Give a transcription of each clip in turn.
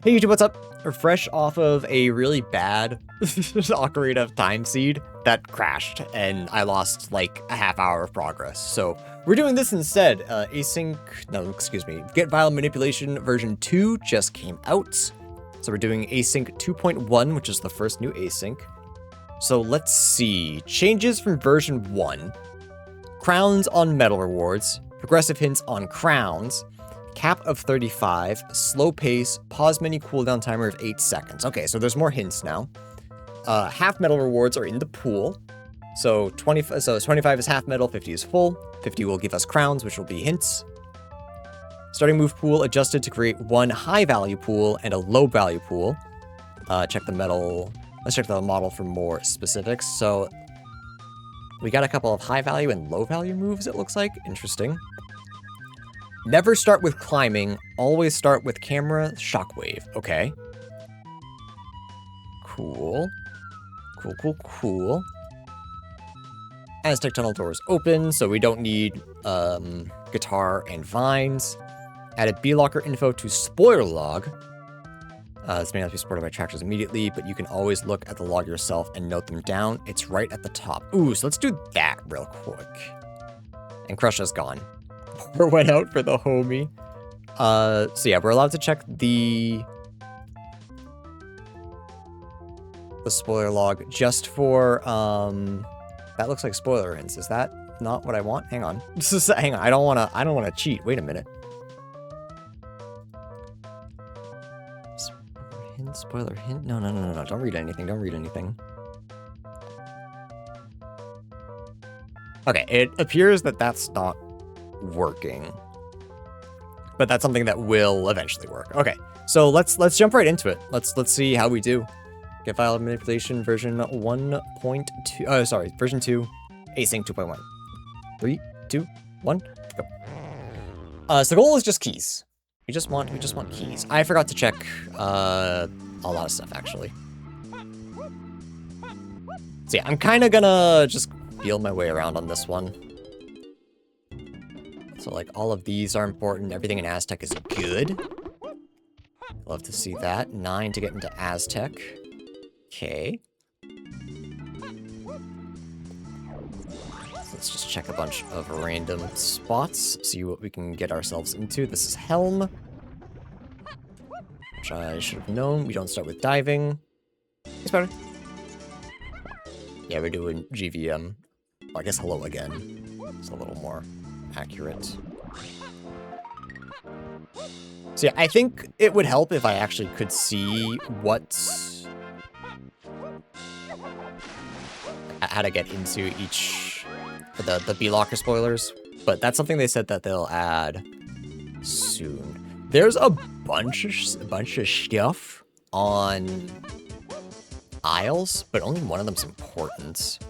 Hey YouTube, what's up? We're fresh off of a really bad Ocarina of Time seed that crashed, and I lost like a half hour of progress. So we're doing this instead. Get Vial Manipulation version 2 just came out. So we're doing Async 2.1, which is the first new async. So let's see. Changes from version 1. Crowns on medal rewards. Progressive hints on crowns. Cap of 35, slow pace, pause menu cooldown timer of 8 seconds. Okay, so there's more hints now. Half medal rewards are in the pool. So 25 is half medal, 50 is full. 50 will give us crowns, which will be hints. Starting move pool adjusted to create one high value pool and a low value pool. Check the medal. Let's check the model for more specifics. So we got a couple of high value and low value moves, it looks like. Interesting. Never start with climbing, always start with camera shockwave. Okay. Cool. Cool. Aztec tunnel doors open, so we don't need guitar and vines. Added B-locker info to spoiler log. This may not be supported by trackers immediately, but you can always look at the log yourself and note them down. It's right at the top. Ooh, so let's do that real quick. And Crusha's gone. Power went out for the homie. So yeah, we're allowed to check the spoiler log just for that looks like spoiler hints. Is that not what I want? Hang on. Hang on. I don't wanna cheat. Wait a minute. Spoiler hint? No. Don't read anything. Okay, it appears that that's not working, but that's something that will eventually work. Okay, so let's jump right into it. Let's see how we do. Get Vial Manipulation version 1.2. Version 2, Async 2.1. 3, 2, 1, go. So the goal is just keys. We just want keys. I forgot to check a lot of stuff actually. So yeah, I'm kind of gonna just feel my way around on this one. So like all of these are important. Everything in Aztec is good. Love to see that. 9 to get into Aztec. Okay. Let's just check a bunch of random spots. See what we can get ourselves into. This is Helm. Which I should have known. We don't start with diving. It's better. Yeah, we're doing GVM. Well, I guess hello again. It's a little more accurate. So yeah, I think it would help if I actually could see how to get into each the B-locker spoilers, but that's something they said that they'll add soon. There's a bunch of stuff on aisles, but only one of them's important.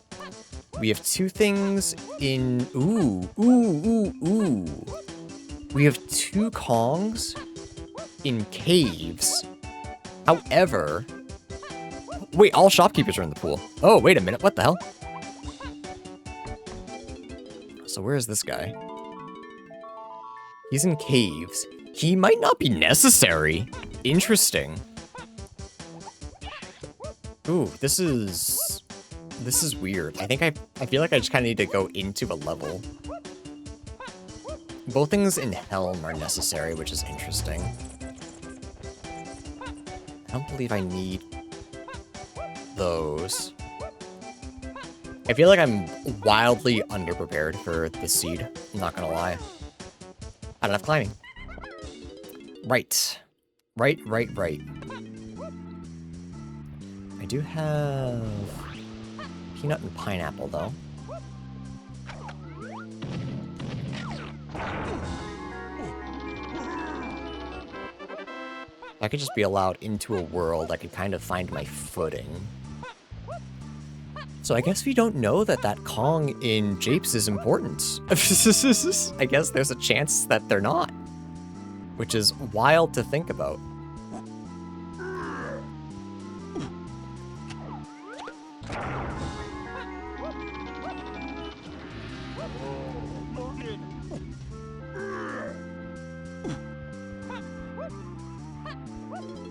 We have 2 things in... Ooh. We have 2 Kongs in caves. However... Wait, all shopkeepers are in the pool. Oh, wait a minute. What the hell? So where is this guy? He's in caves. He might not be necessary. Interesting. Ooh, this is weird. I feel like I just kind of need to go into a level. Both things in Helm are necessary, which is interesting. I don't believe I need those. I feel like I'm wildly underprepared for this seed. I'm not gonna lie. I don't have climbing. Right. I do have peanut and pineapple, though. If I could just be allowed into a world, I could kind of find my footing. So I guess we don't know that Kong in Japes is important. I guess there's a chance that they're not. Which is wild to think about.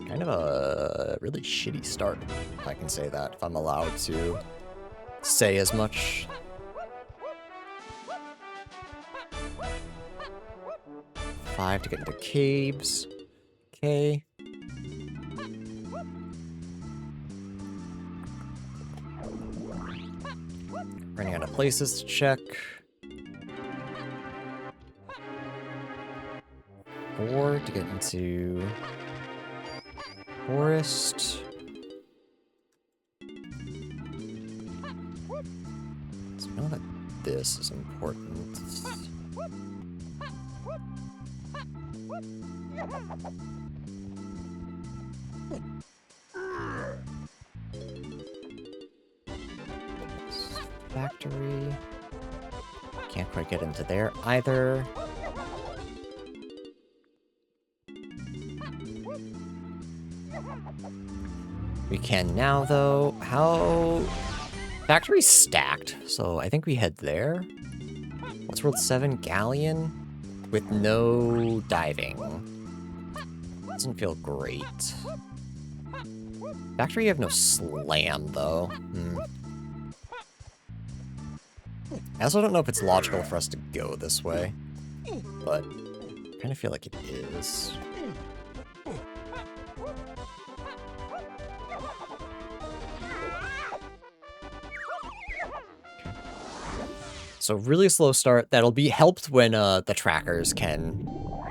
Kind of a really shitty start, if I can say that, if I'm allowed to say as much. Five to get into caves. Okay. Running out of places to check. 4 to get into forest. So know that this is important. Factory. Can't quite get into there either. We can now, though. How... Factory's stacked, so I think we head there. What's World 7? Galleon? With no diving. Doesn't feel great. Factory, you have no slam, though. I also don't know if it's logical for us to go this way, but I kind of feel like it is. So really slow start. That'll be helped when the trackers can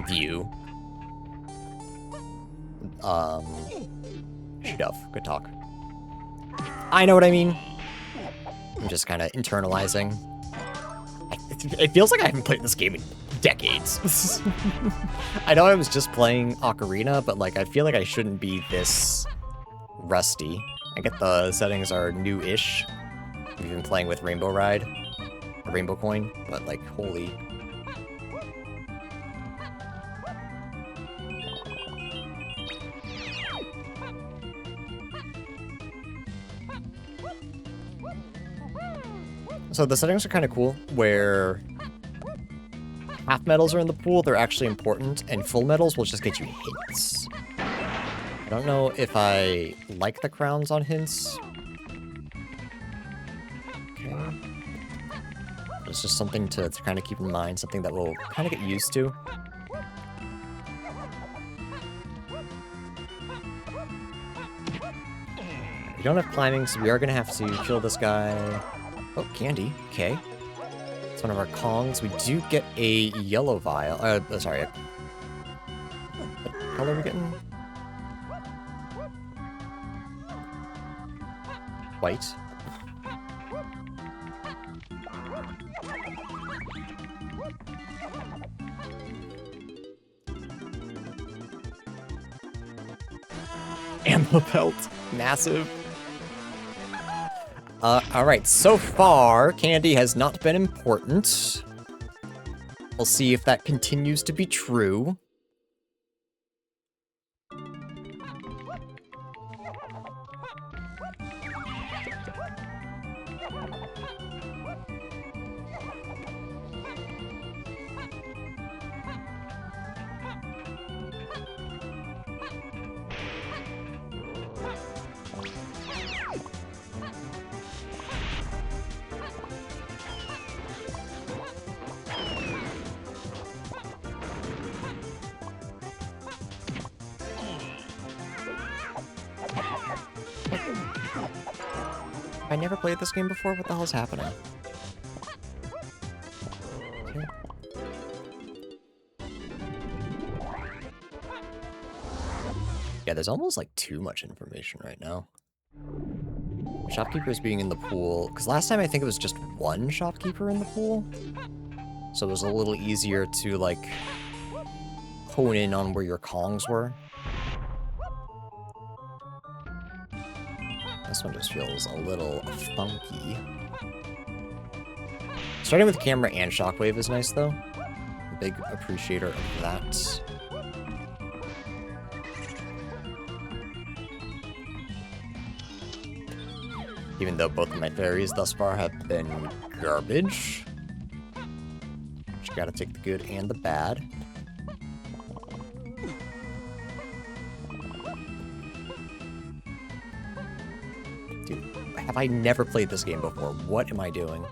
view. Shoot off. Good talk. I know what I mean. I'm just kind of internalizing. It feels like I haven't played this game in decades. I know I was just playing Ocarina, but like I feel like I shouldn't be this rusty. I get the settings are new-ish. We've been playing with Rainbow Ride. Rainbow Coin, but like, holy. So the settings are kind of cool, where half medals are in the pool, they're actually important, and full medals will just get you hints. I don't know if I like the crowns on hints. Okay. It's just something to kind of keep in mind, something that we'll kind of get used to. We don't have climbing, so we are going to have to kill this guy. Oh, candy. Okay. It's one of our Kongs. We do get a yellow vial. Sorry. What color are we getting? White. Ammo belt. Massive. Alright, so far, candy has not been important. We'll see if that continues to be true. I never played this game before. What the hell is happening? Okay. Yeah, there's almost like too much information right now. Shopkeepers being in the pool, because last time I think it was just one shopkeeper in the pool. So it was a little easier to like hone in on where your Kongs were. This one just feels a little funky. Starting with camera and shockwave is nice, though. A big appreciator of that. Even though both of my fairies thus far have been garbage. But you gotta take the good and the bad. Dude, have I never played this game before? What am I doing?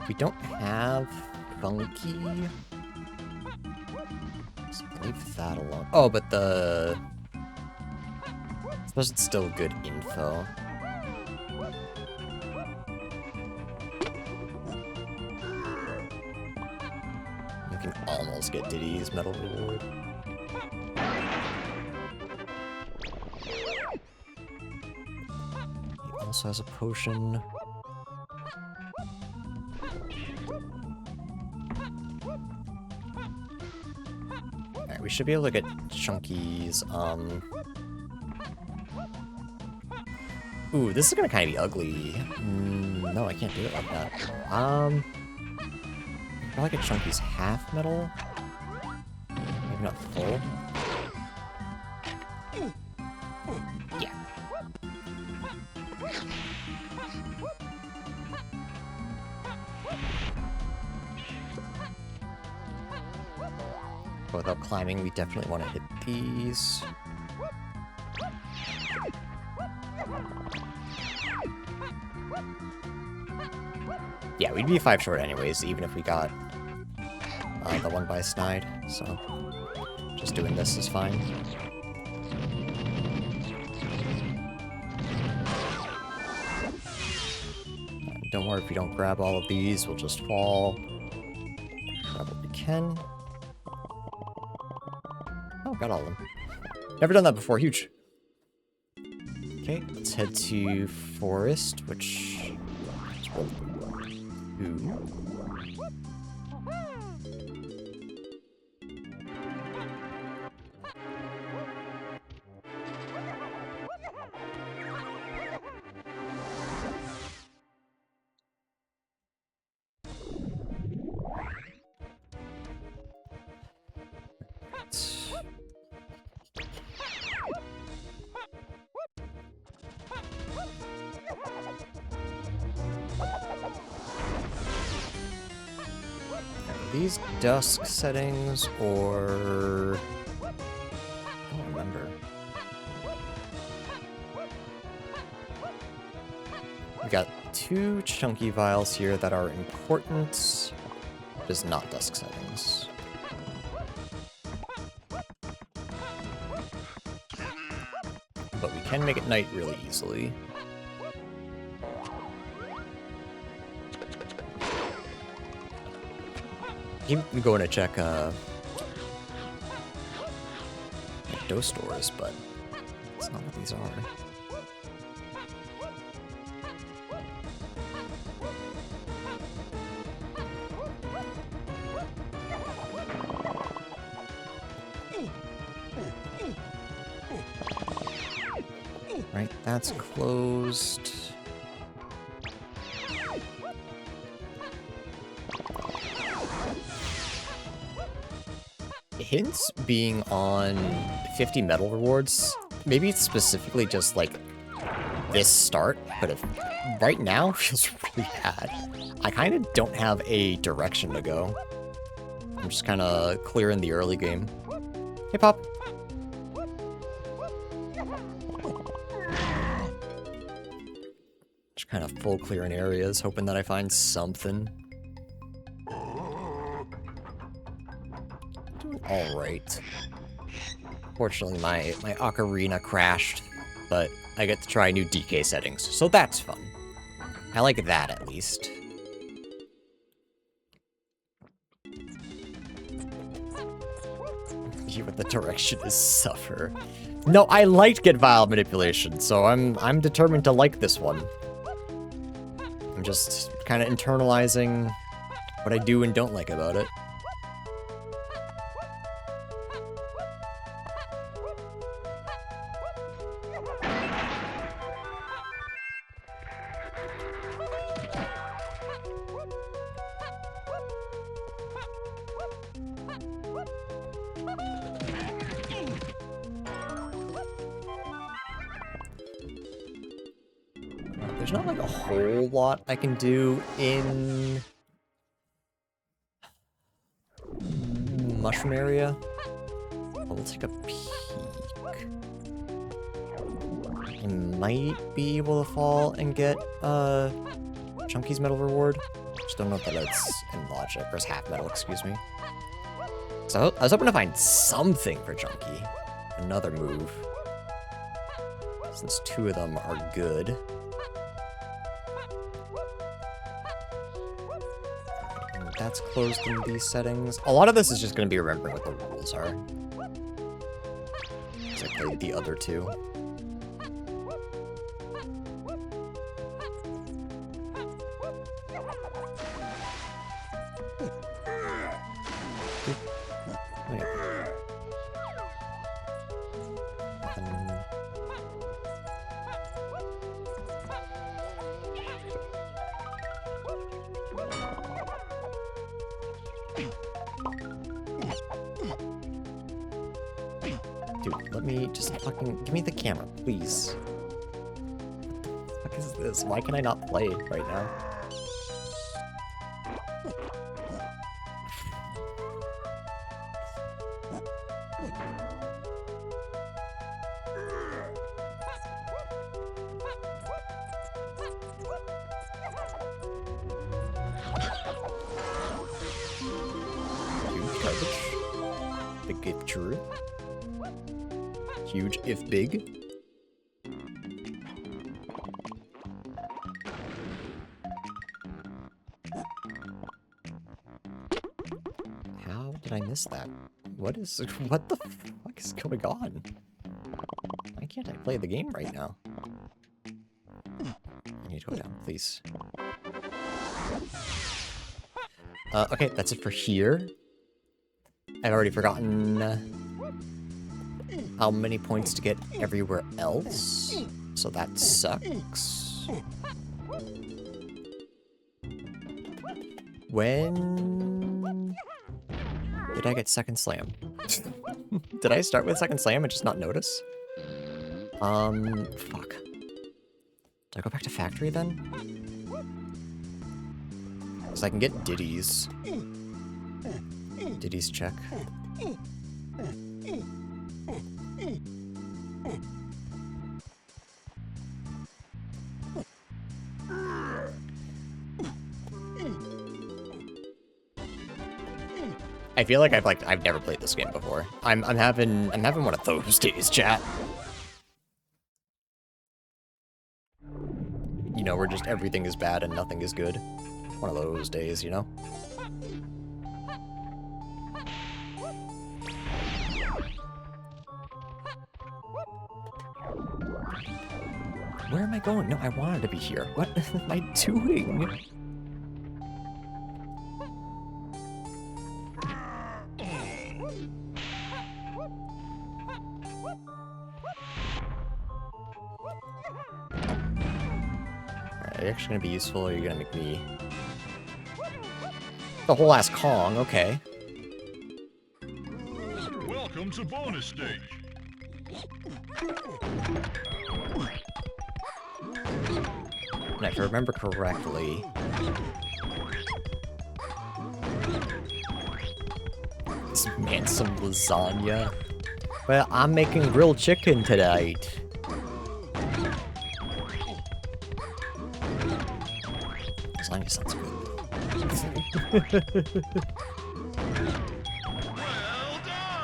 We don't have Funky. Let's leave that alone. Oh, but the... I suppose it's still good info. You can almost get Diddy's medal reward. He also has a potion. Alright, we should be able to get Chunky's, Ooh, this is gonna kind of be ugly. No, I can't do it like that. Probably get Chunky's half medal. Maybe not full. Yeah. But without climbing, we definitely want to hit these. Yeah, we'd be 5 short anyways, even if we got the one by Snide, so just doing this is fine. Don't worry, if we don't grab all of these, we'll just fall. Grab what we can. Oh, got all of them. Never done that before, huge. Okay, let's head to Forest, which... Ooh. These dusk settings, or... I don't remember. We got 2 chunky vials here that are important, just not dusk settings. But we can make it night really easily. I'm going to check dose stores, but that's not what these are. Right, that's closed. Hints being on 50 medal rewards, maybe it's specifically just like this start, but if right now feels really bad. I kind of don't have a direction to go. I'm just kind of clearing the early game. Hey, Pop. Just kind of full clearing areas, hoping that I find something. Alright. Fortunately, my ocarina crashed, but I get to try new DK settings, so that's fun. I like that, at least. What the direction is suffer. No, I liked Get Vial manipulation, so I'm determined to like this one. I'm just kind of internalizing what I do and don't like about it. There's not like a whole lot I can do in mushroom area. We'll take a peek. I might be able to fall and get Chunky's metal reward. Just don't know if that's in logic, or it's half metal, excuse me. So I was hoping to find something for Chunky. Another move. Since 2 of them are good. And that's closed in these settings. A lot of this is just going to be remembering what the rules are. Because I played the other 2. Dude, let me just fucking give me the camera, please. What the fuck is this? Why can I not play right now? Huge garbage. Big if true. Huge if big. How did I miss that? What the fuck is going on? Why can't I play the game right now? I need to go down, please. Okay, that's it for here. I've already forgotten how many points to get everywhere else, so that sucks. When did I get second slam? Did I start with second slam and just not notice? Fuck. Did I go back to factory then? Because I can get Diddy's. Diddy's check. I feel like I've never played this game before. I'm having one of those days, chat. You know, where just everything is bad and nothing is good. One of those days, you know? Where am I going? No, I wanted to be here. What am I doing? Are you actually gonna be useful, or are you gonna make me... The whole ass Kong, okay. Welcome to bonus stage. And if I remember correctly... This man, some lasagna. Well, I'm making grilled chicken tonight. Lasagna sounds good. Well done!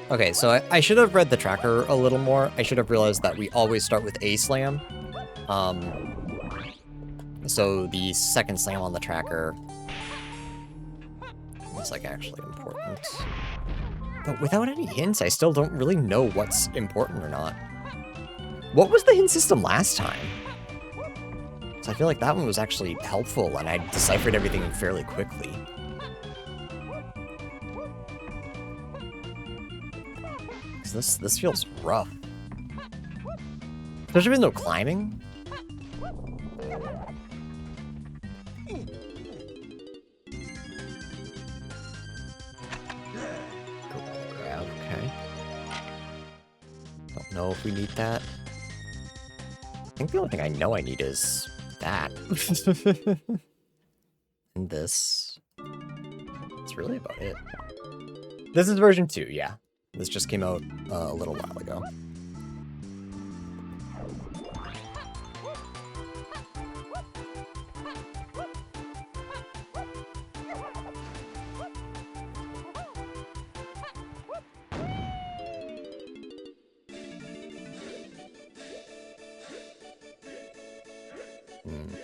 Okay, so I should have read the tracker a little more. I should have realized that we always start with a slam. So the second slam on the tracker is like actually important. But without any hints, I still don't really know what's important or not. What was the hint system last time? So I feel like that one was actually helpful, and I deciphered everything fairly quickly. 'Cause this feels rough. Especially with no climbing. Okay. Don't know if we need that. I think the only thing I know I need is that. And this. That's really about it. This is version 2, yeah. This just came out a little while ago.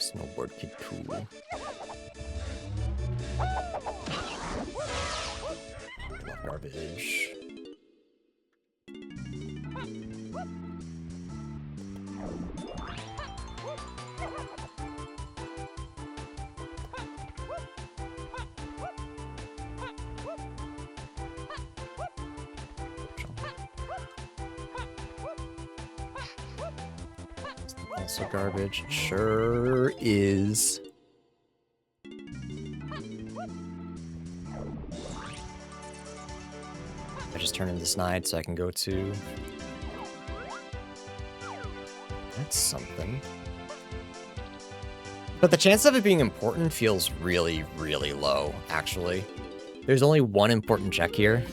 Snowboard Kid 2. Garbage. Also garbage. Sure is. I just turn into snide so I can go to... That's something. But the chance of it being important feels really, really low, actually. There's only one important check here.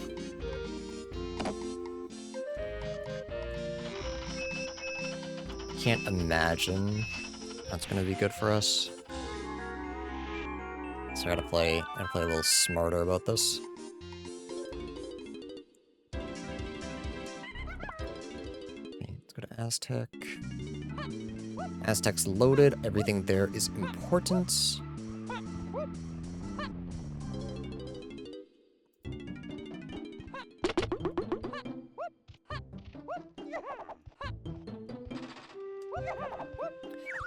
Can't imagine that's gonna be good for us. So I gotta play a little smarter about this. Okay, let's go to Aztec. Aztec's loaded. Everything there is important.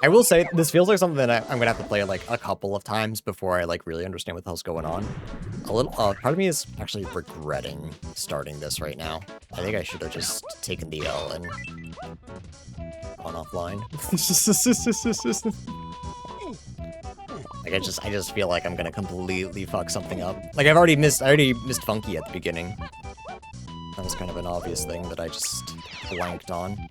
I will say, this feels like something that I'm gonna have to play like a couple of times before I like really understand what the hell's going on. A little, part of me is actually regretting starting this right now. I think I should have just taken the L and gone offline. Like I just feel like I'm gonna completely fuck something up. Like I already missed Funky at the beginning. That was kind of an obvious thing that I just blanked on.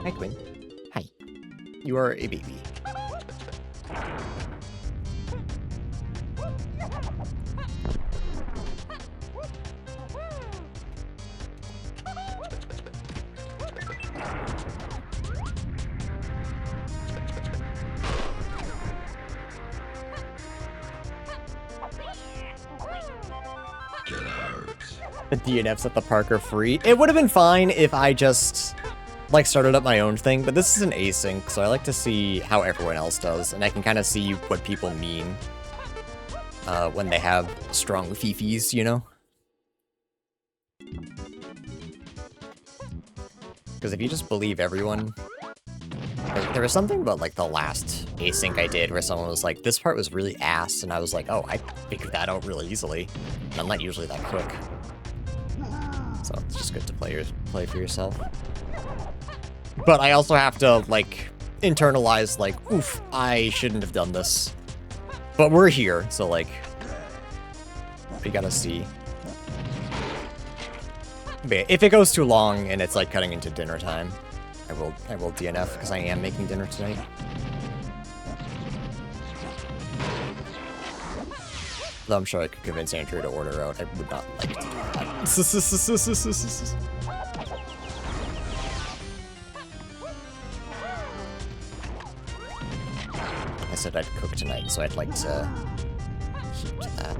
Hi, Quinn. Hi. You are a baby. The DNFs at the park are free. It would have been fine if I just, like, started up my own thing, but this is an async, so I like to see how everyone else does, and I can kind of see what people mean when they have strong fifis, you know? Because if you just believe everyone... There was something about, like, the last async I did where someone was like, this part was really ass, and I was like, oh, I figured that out really easily. And I'm not usually that quick. So it's just good to play for yourself. But I also have to, like, internalize, like, oof, I shouldn't have done this. But we're here, so, like, we gotta see. But if it goes too long and it's, like, cutting into dinner time, I will DNF, because I am making dinner tonight. Though I'm sure I could convince Andrew to order out. I would not like to do that. I said I'd cook tonight, so I'd like to keep to that.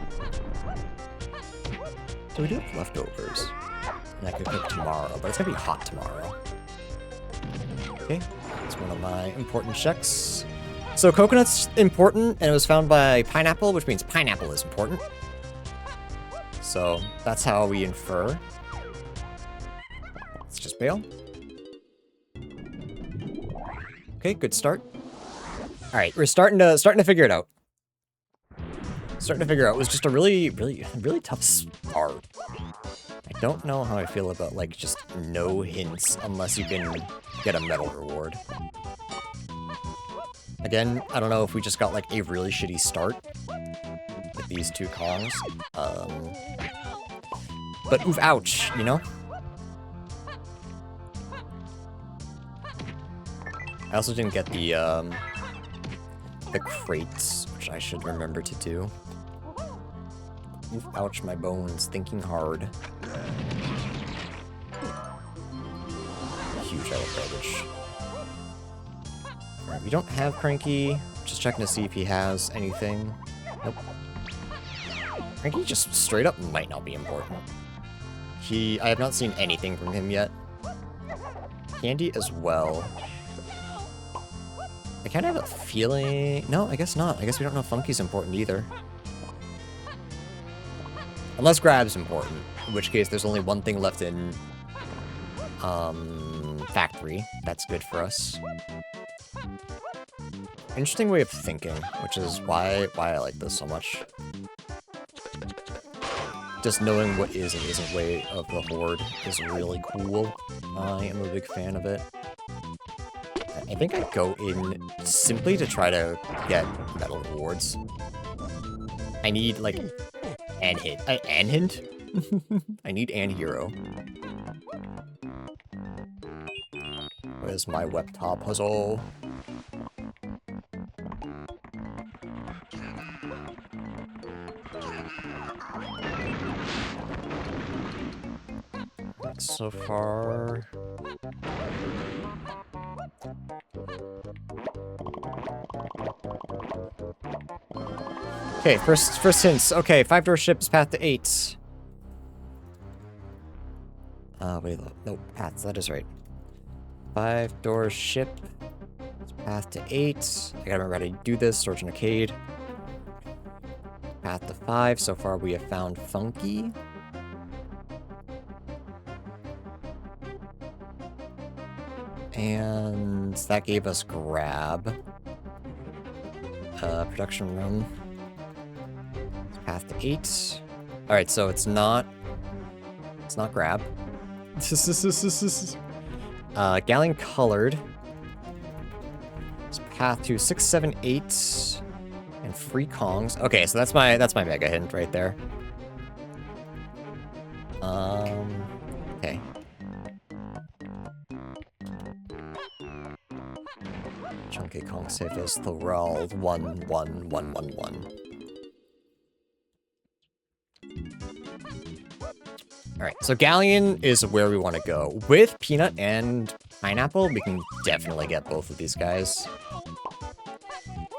So we do have leftovers. And I could cook tomorrow, but it's gonna be hot tomorrow. Okay, that's one of my important checks. So coconut's important, and it was found by pineapple, which means pineapple is important. So that's how we infer. Let's just bail. Okay, good start. All right, we're starting to figure it out. Starting to figure out. It was just a really tough start. I don't know how I feel about, like, just no hints unless you can get a medal reward. Again, I don't know if we just got, like, a really shitty start with these two Kongs. But oof, ouch, you know? I also didn't get the crates, which I should remember to do. Oof, ouch, my bones, thinking hard. Huge out of garbage. Alright, we don't have Cranky. Just checking to see if he has anything. Nope. Cranky just straight up might not be important. I have not seen anything from him yet. Candy as well. I kind of have a feeling... No, I guess not. I guess we don't know if Funky's important either. Unless Grab's important, in which case there's only one thing left in Factory. That's good for us. Interesting way of thinking, which is why I like this so much. Just knowing what is and isn't way of the Horde is really cool. I am a big fan of it. I think I go in simply to try to get medal rewards. I need, like, an hint. An hint? I need an hero. Where's my web top puzzle? So far... Okay, first hints. Okay, 5-door ships, path to 8. Wait, no, paths, that is right. 5-door ship, path to 8. I gotta remember how to do this, storage and arcade. Path to 5, so far we have found Funky. And that gave us Grab. Production room. Path to 8. Alright, so it's not Grab. Galleon colored. It's path to 6, 7, 8. And free Kongs. Okay, so that's my mega hint right there. Okay. Chunky Kong safe is Thorald 11111. Alright, so Galleon is where we want to go. With Peanut and Pineapple, we can definitely get both of these guys.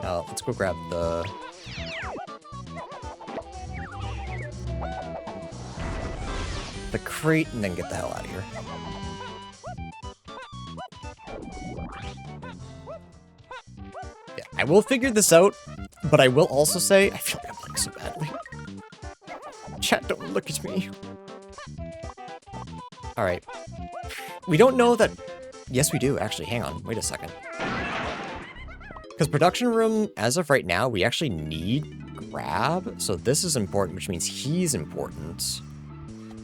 Let's go grab the... crate and then get the hell out of here. Yeah, I will figure this out, but I will also say, I feel like I'm playing so badly. Chat, don't look at me. Alright. We don't know that... Yes, we do, actually. Hang on. Wait a second. Because production room, as of right now, we actually need Grab. So this is important, which means he's important.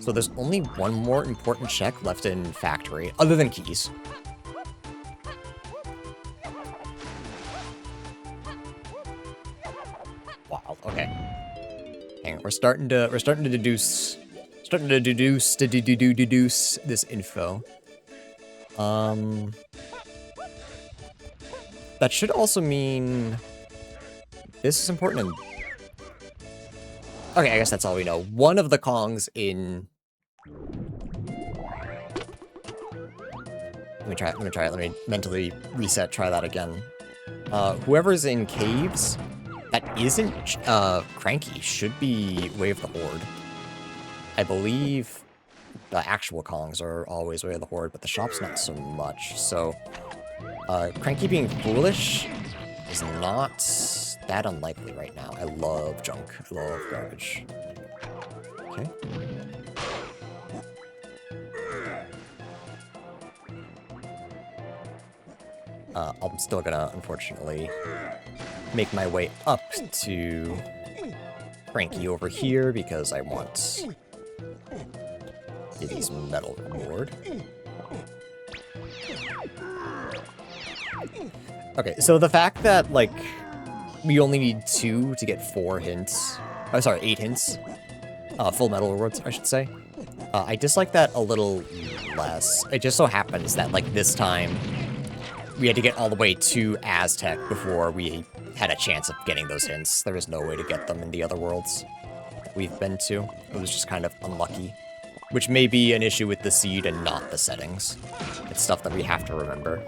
So there's only one more important check left in Factory, other than keys. Wow, okay. Hang on, we're starting to deduce this info. That should also mean this is important. Okay, I guess that's all we know. One of the Kongs in... Let me try it. Let me mentally reset, try that again. Whoever's in caves that isn't Cranky should be Way of the Horde. I believe the actual Kongs are always Way of the Horde, but the shop's not so much. So, Cranky being foolish is not that unlikely right now. I love junk. I love garbage. Okay. I'm still gonna, unfortunately, make my way up to Frankie over here because I want Diddy's medal reward. Okay, so the fact that, like, we only need 2 to get 4 hints. Oh, sorry, 8 hints. Full medal rewards, I should say. I dislike that a little less. It just so happens that, like, this time, we had to get all the way to Aztec before we had a chance of getting those hints. There was no way to get them in the other worlds that we've been to. It was just kind of unlucky. Which may be an issue with the seed and not the settings. It's stuff that we have to remember.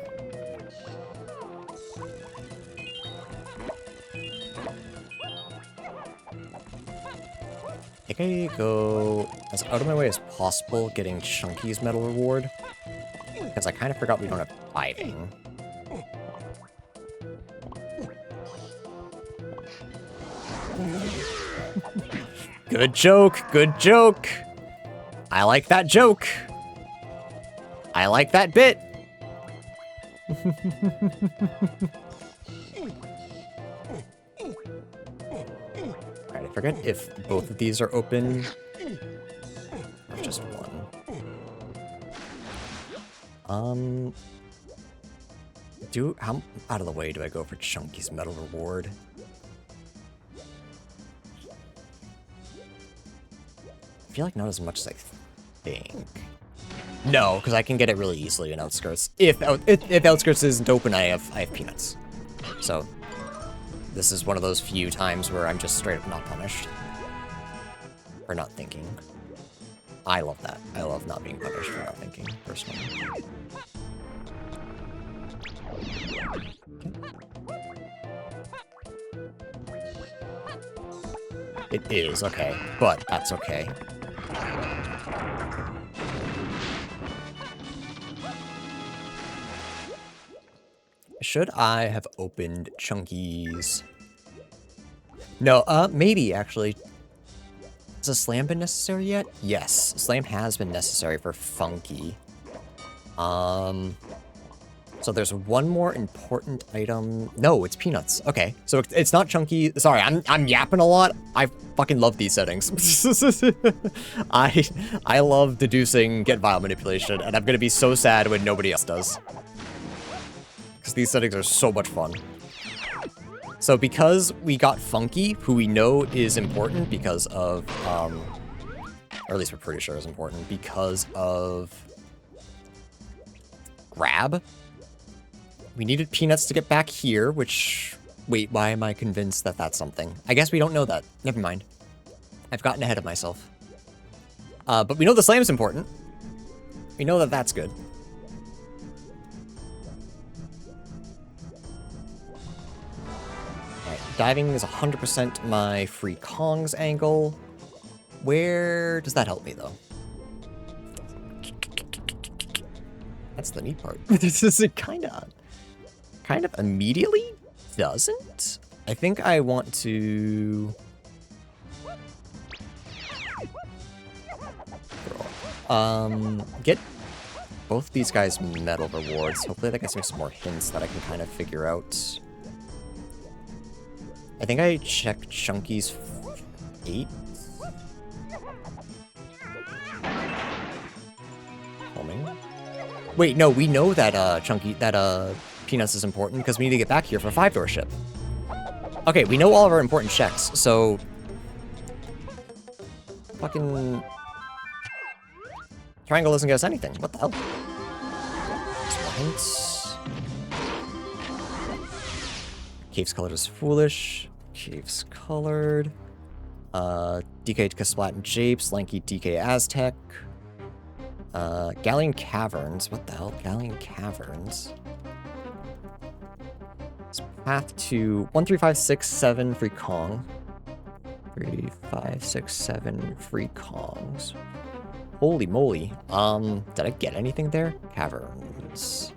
I think I go as out of my way as possible getting Chunky's medal reward. Because I kind of forgot we don't have diving. Good joke, good joke. I like that joke. I like that bit. Alright, I forget if both of these are open or just one. How out of the way do I go for Chunky's medal reward? I feel like not as much as I think. No, because I can get it really easily in Outskirts. If Outskirts isn't open, I have peanuts. So this is one of those few times where I'm just straight up not punished. Or not thinking. I love that. I love not being punished for not thinking, personally. It is, okay. But that's okay. Should I have opened Chunky's? No, maybe, actually. Has a slam been necessary yet? Yes, slam has been necessary for Funky. So there's one more important item. No, it's peanuts. Okay, so it's not Chunky. Sorry, I'm yapping a lot. I fucking love these settings. I love deducing, get Vial manipulation, and I'm gonna be so sad when nobody else does. Because these settings are so much fun. So because we got Funky, who we know is important because of, or at least we're pretty sure is important, because of Grab, we needed peanuts to get back here, which, wait, why am I convinced that that's something? I guess we don't know that. Never mind. I've gotten ahead of myself. But we know the slam's important. We know that that's good. Alright, diving is 100% my free Kongs angle. Where does that help me, though? That's the neat part. This is kind of immediately doesn't. I think I want to get both these guys medal rewards. Hopefully that gets me some more hints that I can kind of figure out. I think I checked Chunky's 8. Homing. Wait, no, we know that Peanuts is important because we need to get back here for 5-door ship. Okay, we know all of our important checks, so fucking triangle doesn't get us anything. What the hell? Some more hints. Cave's colored is foolish. Cave's colored. DK Kasplat and Japes. Lanky DK Aztec. Galleon Caverns. What the hell? Galleon Caverns. It's path to 1, 3, 5, 6, 7 free Kong. 3, 5, 6, 7 free Kongs. Holy moly. Did I get anything there? Caverns.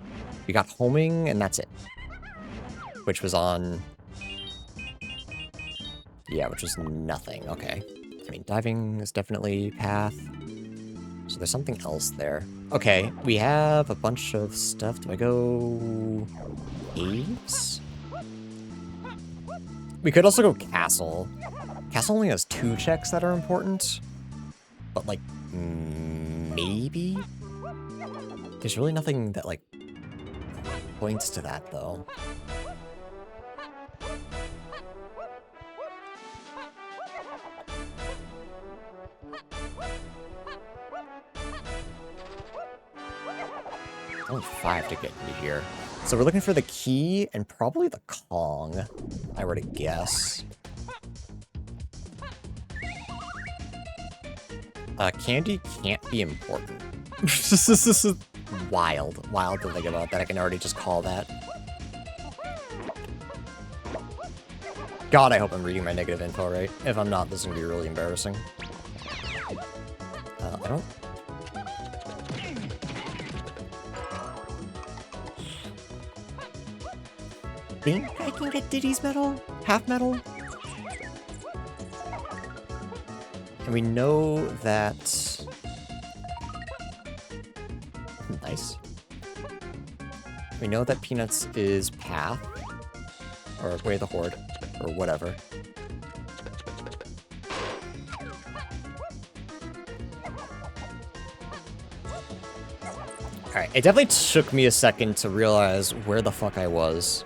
We got homing, and that's it. Which was on... Yeah, which was nothing. Okay. I mean, diving is definitely path. So there's something else there. Okay, we have a bunch of stuff. Do I go... caves? We could also go castle. Castle only has 2 checks that are important. But, like, maybe? There's really nothing that, like, points to that, though. Only 5 to get into here. So we're looking for the key and probably the Kong, if I were to guess. Candy can't be important. This is wild to think about that. I can already just call that. God, I hope I'm reading my negative info right. If I'm not, this is gonna be really embarrassing. I don't... think I can get Diddy's medal? Half medal? And we know that... Nice. We know that Peanuts is Path. Or Way of the Horde. Or whatever. Alright, it definitely took me a second to realize where the fuck I was.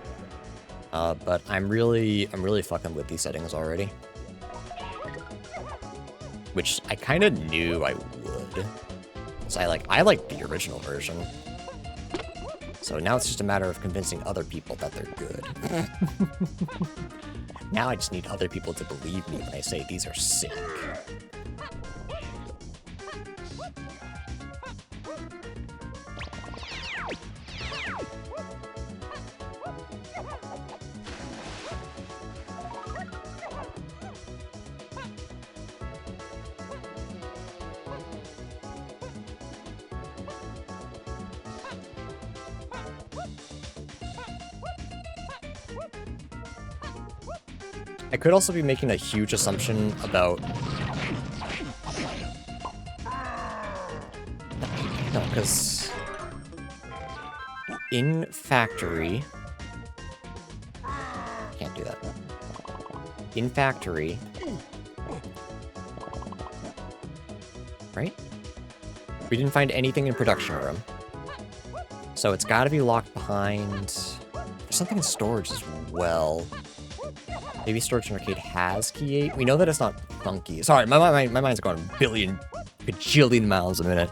But I'm really fucking with these settings already. Which I kind of knew I would. So I like the original version. So now it's just a matter of convincing other people that they're good. Now I just need other people to believe me when I say these are sick. I could also be making a huge assumption about... No, because... in factory... Can't do that. In factory... Right? We didn't find anything in production room. So it's gotta be locked behind... There's something in storage as well. Maybe Storage and Arcade has key 8. We know that it's not funky. Sorry, my mind's going a bajillion miles a minute.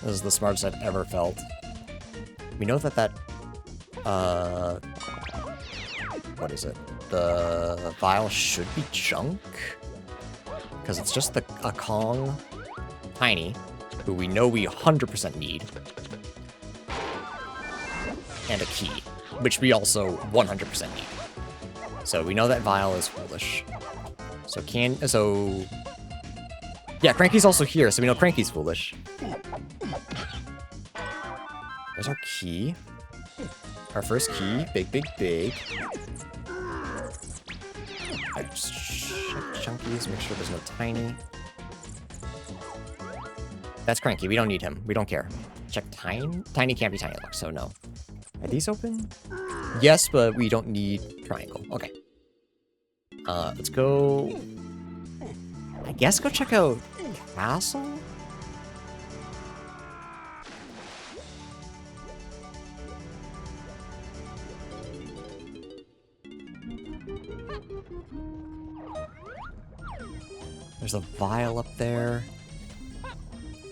This is the smartest I've ever felt. We know that what is it? The Vial should be junk. Because it's just a Kong Tiny, who we know we 100% need. And a key, which we also 100% need. So we know that Vial is foolish. So yeah, Cranky's also here, so we know Cranky's foolish. There's our key. Our first key. Big. Alright, just check Chunkies, make sure there's no Tiny. That's Cranky, we don't need him. We don't care. Check Tiny? Tiny can't be Tiny Lock, so no. Are these open? Yes, but we don't need triangle. Okay. Let's go... I guess go check out Castle? There's a Vial up there.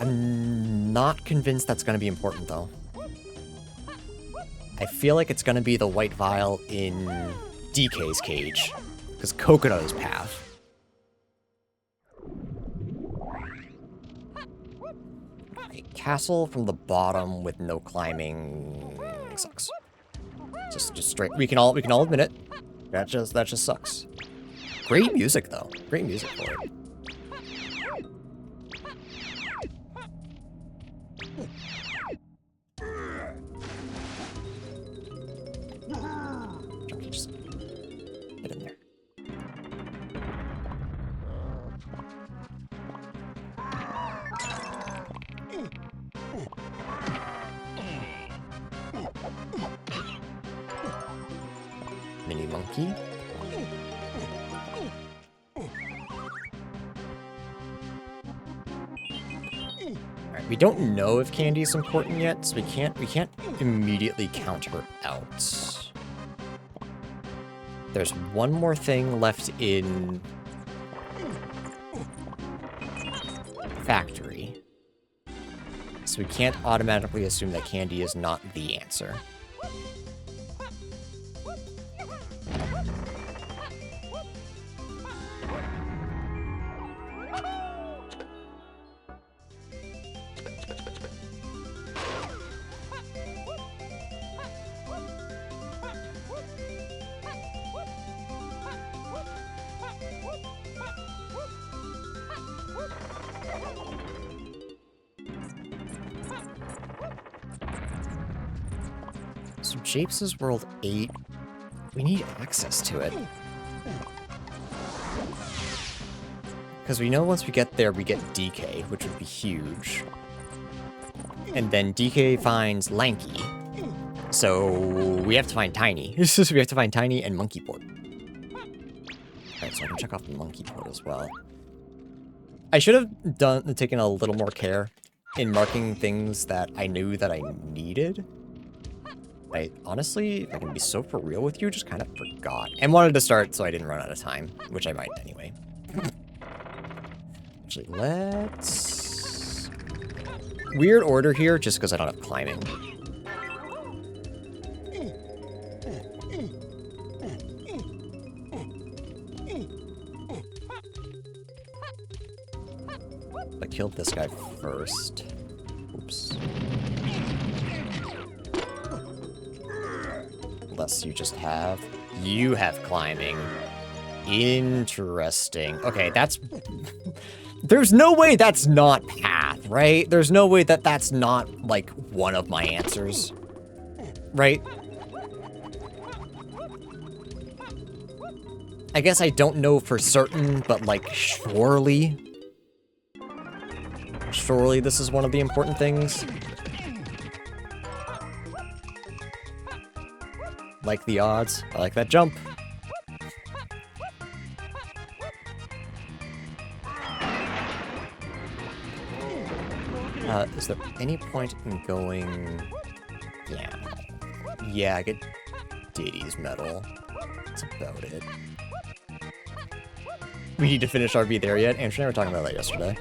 I'm not convinced that's going to be important, though. I feel like it's going to be the white Vial in DK's cage, because Coconut is Path. A castle from the bottom with no climbing sucks. Just straight. We can all admit it. That just sucks. Great music though. Great music for it. Just get in there. mini monkey. Alright, we don't know if candy is important yet, so we can't immediately count her out. There's one more thing left in factory. So we can't automatically assume that candy is not the answer. So Japes' World 8, we need access to it. Because we know once we get there, we get DK, which would be huge. And then DK finds Lanky. So we have to find Tiny. So we have to find Tiny and Monkey Port. Alright, so I can check off the Monkey Port as well. I should have taken a little more care in marking things that I knew that I needed. I honestly, if I can be so for real with you, just kind of forgot. And wanted to start so I didn't run out of time, which I might anyway. Actually, let's... Weird order here, just because I don't have climbing. I killed this guy first. Oops. Unless you just have... You have climbing. Interesting. Okay, that's... There's no way that's not path, right? There's no way that that's not, like, one of my answers. Right? I guess I don't know for certain, but, like, surely... Surely this is one of the important things. Like the odds. I like that jump. Is there any point in going... Yeah, I get Diddy's medal. That's about it. We need to finish RB there yet? Andrew and I were talking about that yesterday.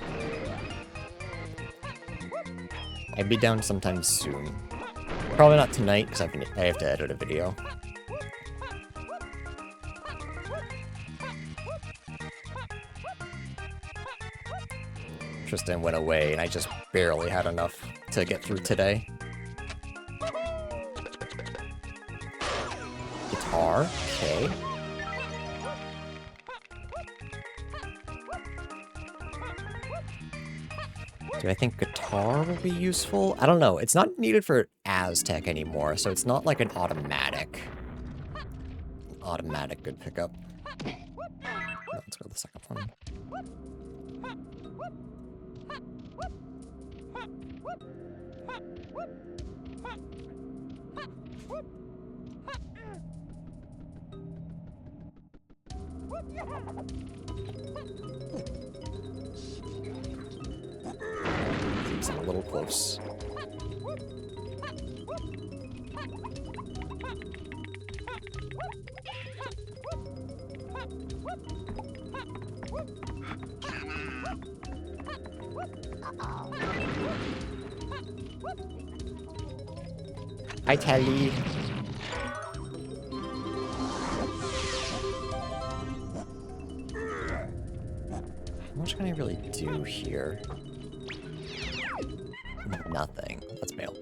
I'd be down sometime soon. Probably not tonight, because I have to edit a video. Tristan went away, and I just barely had enough to get through today. Guitar, okay. Do I think guitar will be useful? I don't know. It's not needed for Aztec anymore, so it's not like an automatic good pickup. Let's go to the second one. Seems a little close. Hi, Telly. How much can I really do here? Nothing. Let's bail.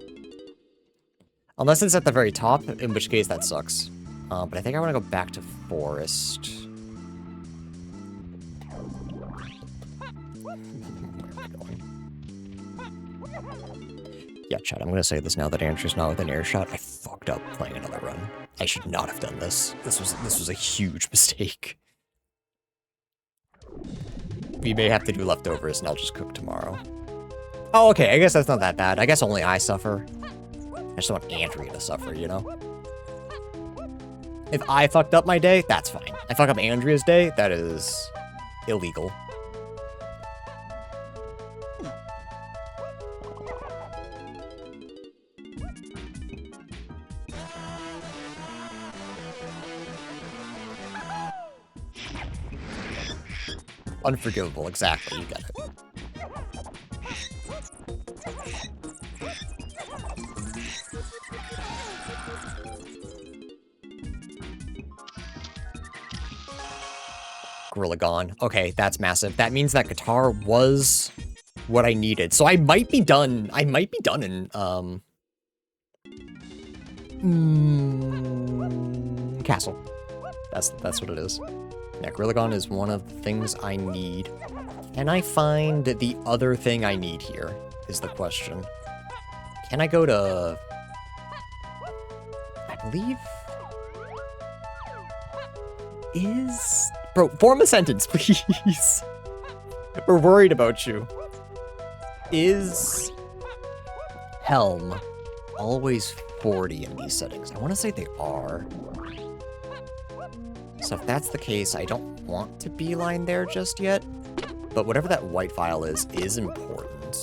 Unless it's at the very top, in which case that sucks. But I think I want to go back to Forest. Where am I going? Yeah, chat, I'm going to say this now that Andrew's not within earshot. I fucked up playing another run. I should not have done this. This was a huge mistake. We may have to do leftovers, and I'll just cook tomorrow. Oh, okay, I guess that's not that bad. I guess only I suffer. I just don't want Andrea to suffer, you know? If I fucked up my day, that's fine. I fuck up Andrea's day, that is illegal. Unforgivable, exactly, you get it. Gorilla gone. Okay, that's massive. That means that guitar was what I needed. So I might be done. I might be done in, castle. That's what it is. Yeah, Gorilla Gone is one of the things I need. Can I find the other thing I need here, is the question. Can I go to... I believe... Is... Bro, form a sentence, please. We're worried about you. Is... Helm always 40 in these settings? I want to say they are. So if that's the case, I don't want to beeline there just yet. But whatever that white vial is important.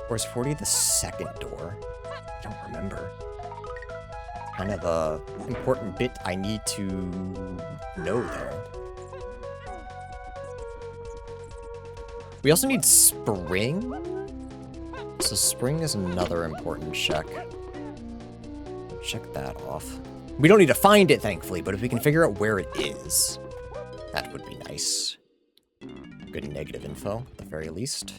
Or is 40 the second door? I don't remember. Kind of a important bit I need to know there. We also need spring. So spring is another important check. Check that off. We don't need to find it, thankfully, but if we can figure out where it is, that would be nice. Good negative info, at the very least.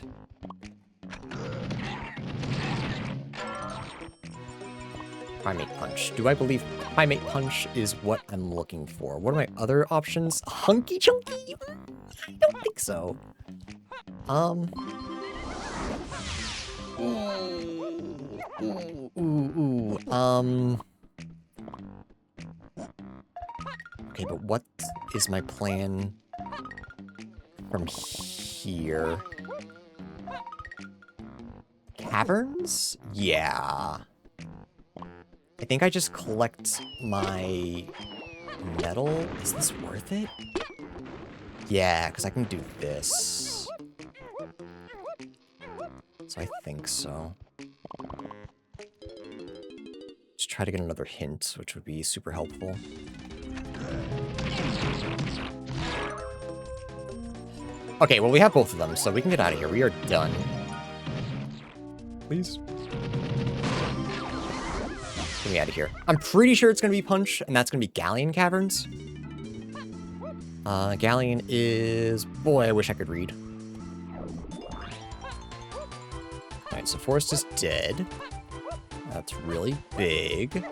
Primate Punch. Do I believe Primate Punch is what I'm looking for? What are my other options? Hunky Chunky? I don't think so. Okay, but what is my plan from here? Caverns? Yeah. I think I just collect my metal. Is this worth it? Yeah, because I can do this. So I think so. Just try to get another hint, which would be super helpful. Okay, well, we have both of them, so we can get out of here. We are done. Please. Get me out of here. I'm pretty sure it's going to be Punch, and that's going to be Galleon Caverns. Galleon is... Boy, I wish I could read. Alright, so Forest is dead. That's really big.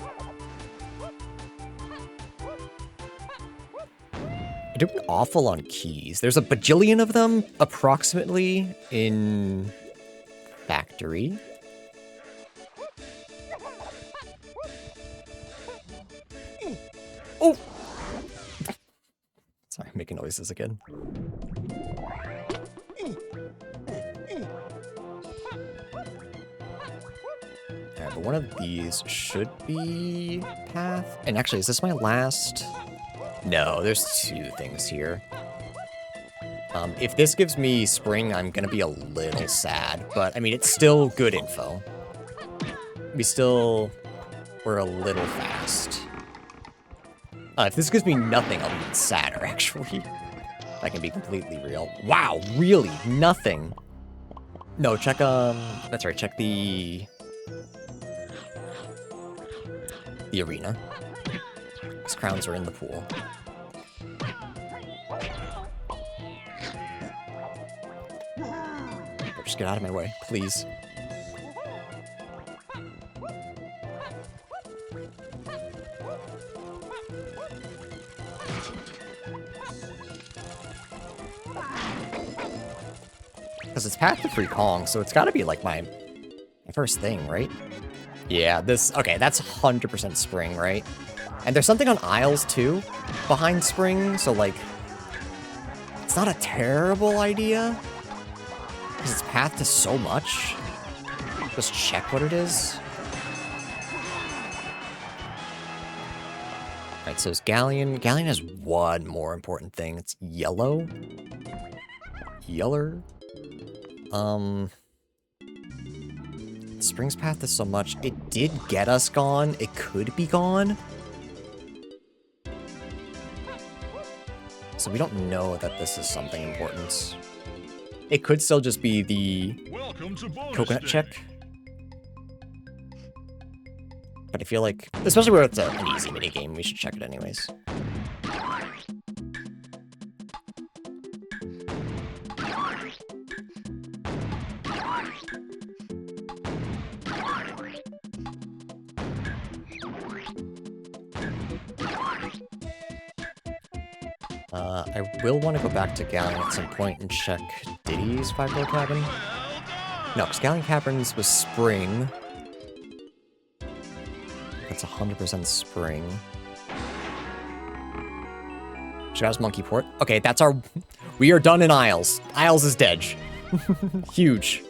I do an awful on keys. There's a bajillion of them, approximately, in Factory. Oh! Sorry, I'm making noises again. Alright, but one of these should be path. And actually, is this my last? No, there's two things here. If this gives me spring, I'm gonna be a little sad, but I mean, it's still good info. We're a little fast. If this gives me nothing, I'll be even sadder, actually. If I can be completely real. Wow, really? Nothing? No, check, that's right, check the arena. These crowns are in the pool. Just get out of my way, please. Because it's Path to Free Kong, so it's gotta be like my first thing, right? Yeah, okay, that's 100% spring, right? And there's something on Isles, too, behind spring, so, like, it's not a terrible idea, because it's path to so much. Just check what it is. Alright, so it's Galleon. Galleon has one more important thing. It's yellow. Yeller. Spring's Path is so much. It did get us gone. It could be gone. So we don't know that this is something important. It could still just be the coconut check. But I feel like, especially where it's an easy minigame, we should check it anyways. I will want to go back to Galleon at some point and check Diddy's 5-door cabin. No, because Galleon Caverns was spring. That's 100% spring. Shadow's Monkey Port. Okay, that's our... We are done in Isles. Isles is dead. Huge.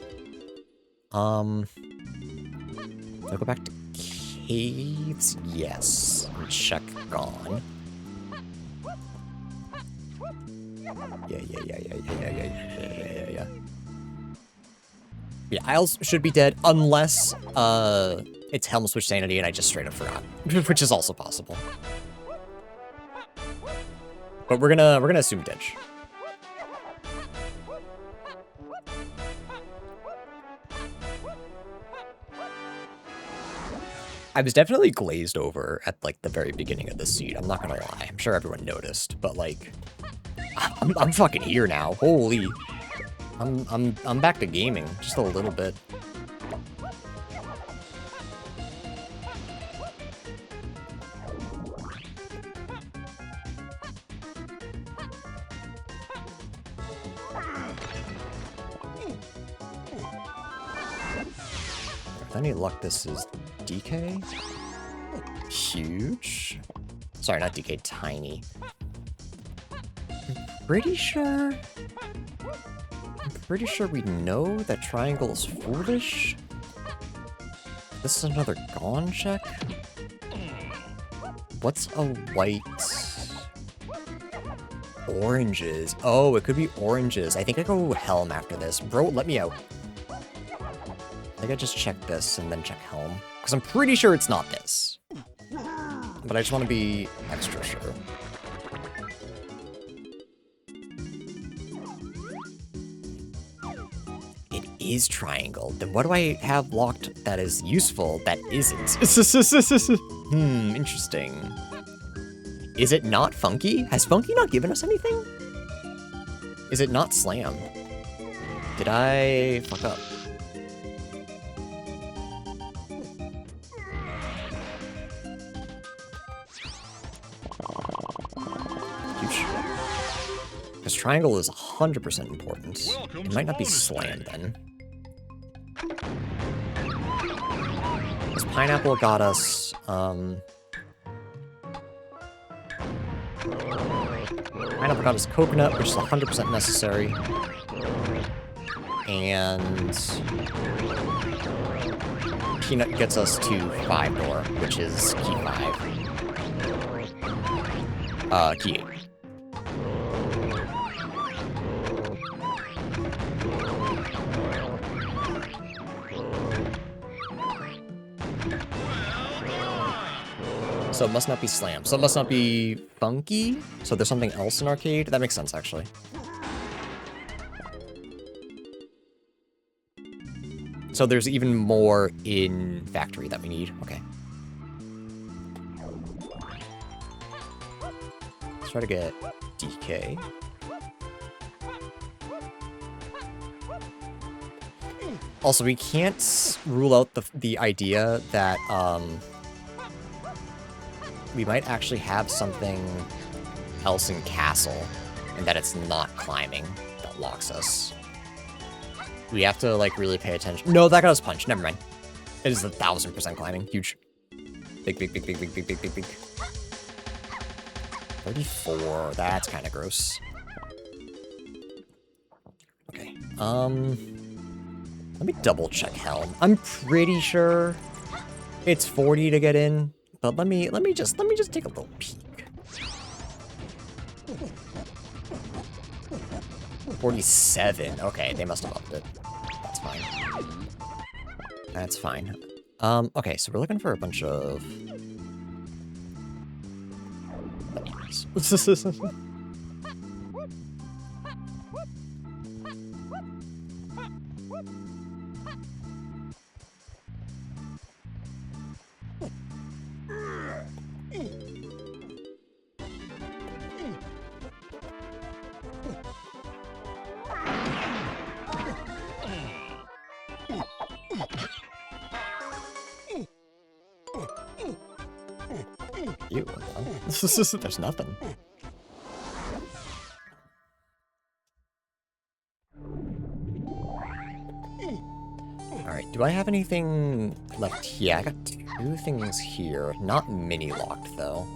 I'll go back to caves. Yes. And check gone. Yeah. Yeah, Isles should be dead unless it's Helm Switch Sanity and I just straight up forgot, which is also possible. But we're gonna assume ditch. I was definitely glazed over at like the very beginning of the seed. I'm not gonna lie. I'm sure everyone noticed, but like, I'm fucking here now. Holy, I'm back to gaming just a little bit. With any luck, this is DK. Huge. Sorry, not DK, tiny. I'm pretty sure we know that triangle is foolish. This is another gone check. What's a white? Oranges. Oh, it could be oranges. I think I go Helm after this. Bro, let me out. I think I just check this and then check Helm. Because I'm pretty sure it's not this. But I just want to be extra sure. It is triangle. Then what do I have locked that is useful that isn't? Interesting. Is it not Funky? Has Funky not given us anything? Is it not Slam? Did I fuck up? Because triangle is 100% important. It might not be Slam then. This pineapple got us, pineapple got us coconut, which is 100% necessary. And peanut gets us to 5-door, which is key 5. Key 8. So it must not be Slam. So it must not be Funky. So there's something else in Arcade. That makes sense, actually. So there's even more in Factory that we need. Okay. Let's try to get DK. Also, we can't rule out the idea that, we might actually have something else in Castle, and that it's not climbing that locks us. We have to, like, really pay attention. No, that got us punched. Never mind. It is 1000% climbing. Huge. Big. 34. That's kind of gross. Okay. Let me double check Helm. I'm pretty sure it's 40 to get in, but let me just take a little peek. 47. Okay, they must have upped it. That's fine. That's fine. Okay, so we're looking for a bunch of bananas. Ew, there's nothing. Alright, do I have anything left here? I got 2 things here. Not mini-locked, though.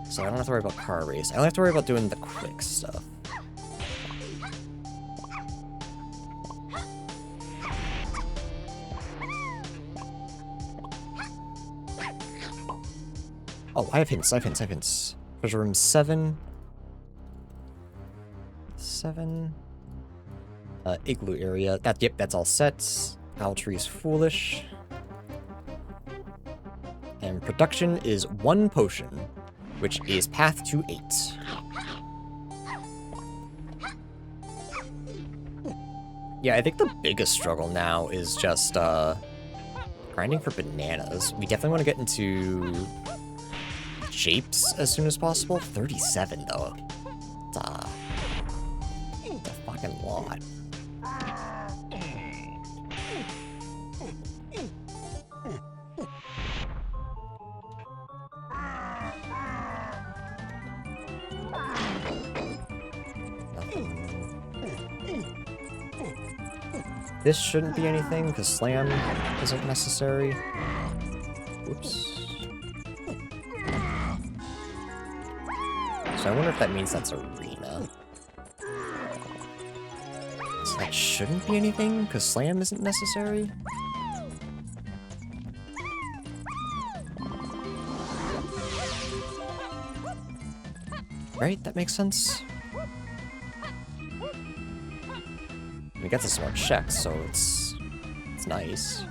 So I don't have to worry about car race. I only have to worry about doing the quick stuff. Oh, I have hints, I have hints. Treasure room 7. 7. Igloo area. Yep, that's all set. Owl tree's foolish. And production is 1 potion, which is path to 8. Yeah, I think the biggest struggle now is just, grinding for bananas. We definitely want to get into shapes as soon as possible. 37, though. It's a fucking lot. This shouldn't be anything, because slam isn't necessary. Whoops. So I wonder if that means that's arena. So that shouldn't be anything, because slam isn't necessary? Right, that makes sense. We got the smart check, so it's nice.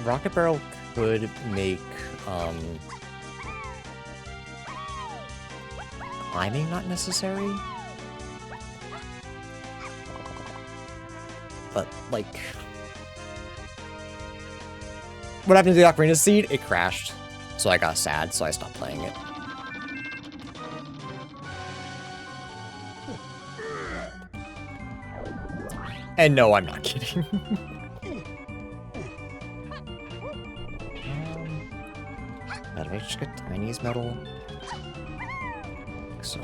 Rocket barrel could make climbing not necessary, but like, what happened to the Ocarina Seed? It crashed, so I got sad, so I stopped playing it. And no, I'm not kidding. Did I just get Tiny's medal? I think so.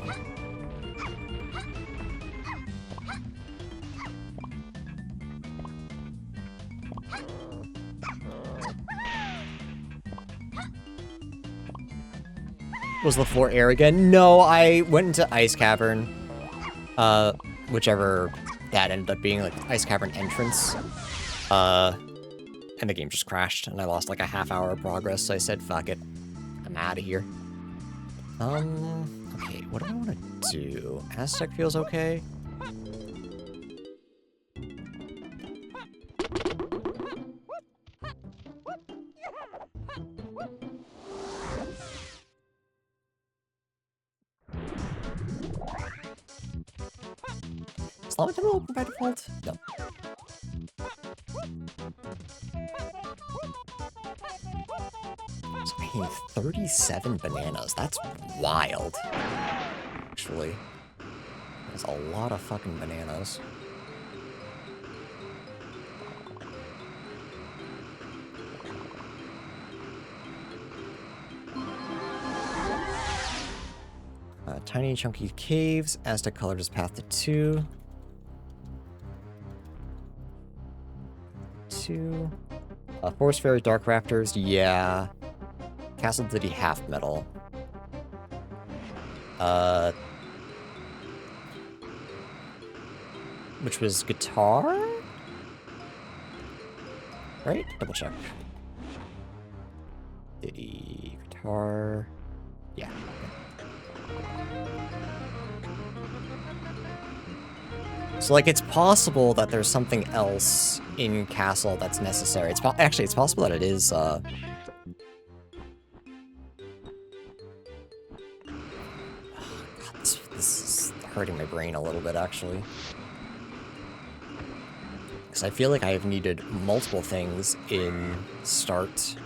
Was the floor air again? No, I went into Ice Cavern. Whichever that ended up being, like, Ice Cavern entrance. And the game just crashed, and I lost like a half-hour of progress, so I said, fuck it. I'm out of here. Okay, what do I want to do? Aztec feels okay. Is Lava Temple open by default? No. It's paying 37 bananas. That's wild. Actually. That's a lot of fucking bananas. Tiny chunky caves. Aztec colored is path to 2. 2. Forest Fairy Dark Rafters, yeah. Castle Ditty Half Metal. Which was guitar? Right? Double check. Ditty, guitar. Yeah. So, like, it's possible that there's something else in Castle that's necessary. Actually, it's possible that it is, God, this is hurting my brain a little bit, actually. Because I feel like I have needed multiple things in Start.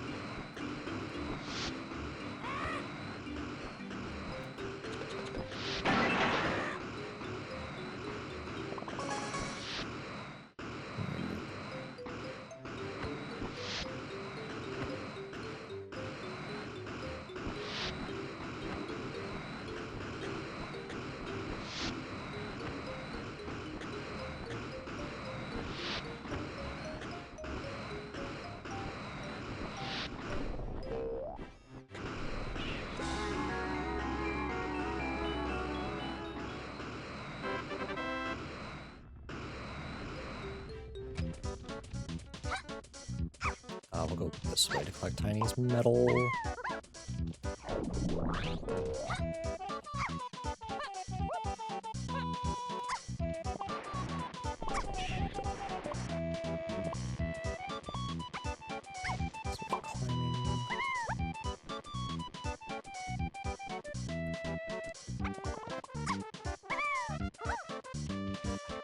We'll go this way to collect Tiny's metal.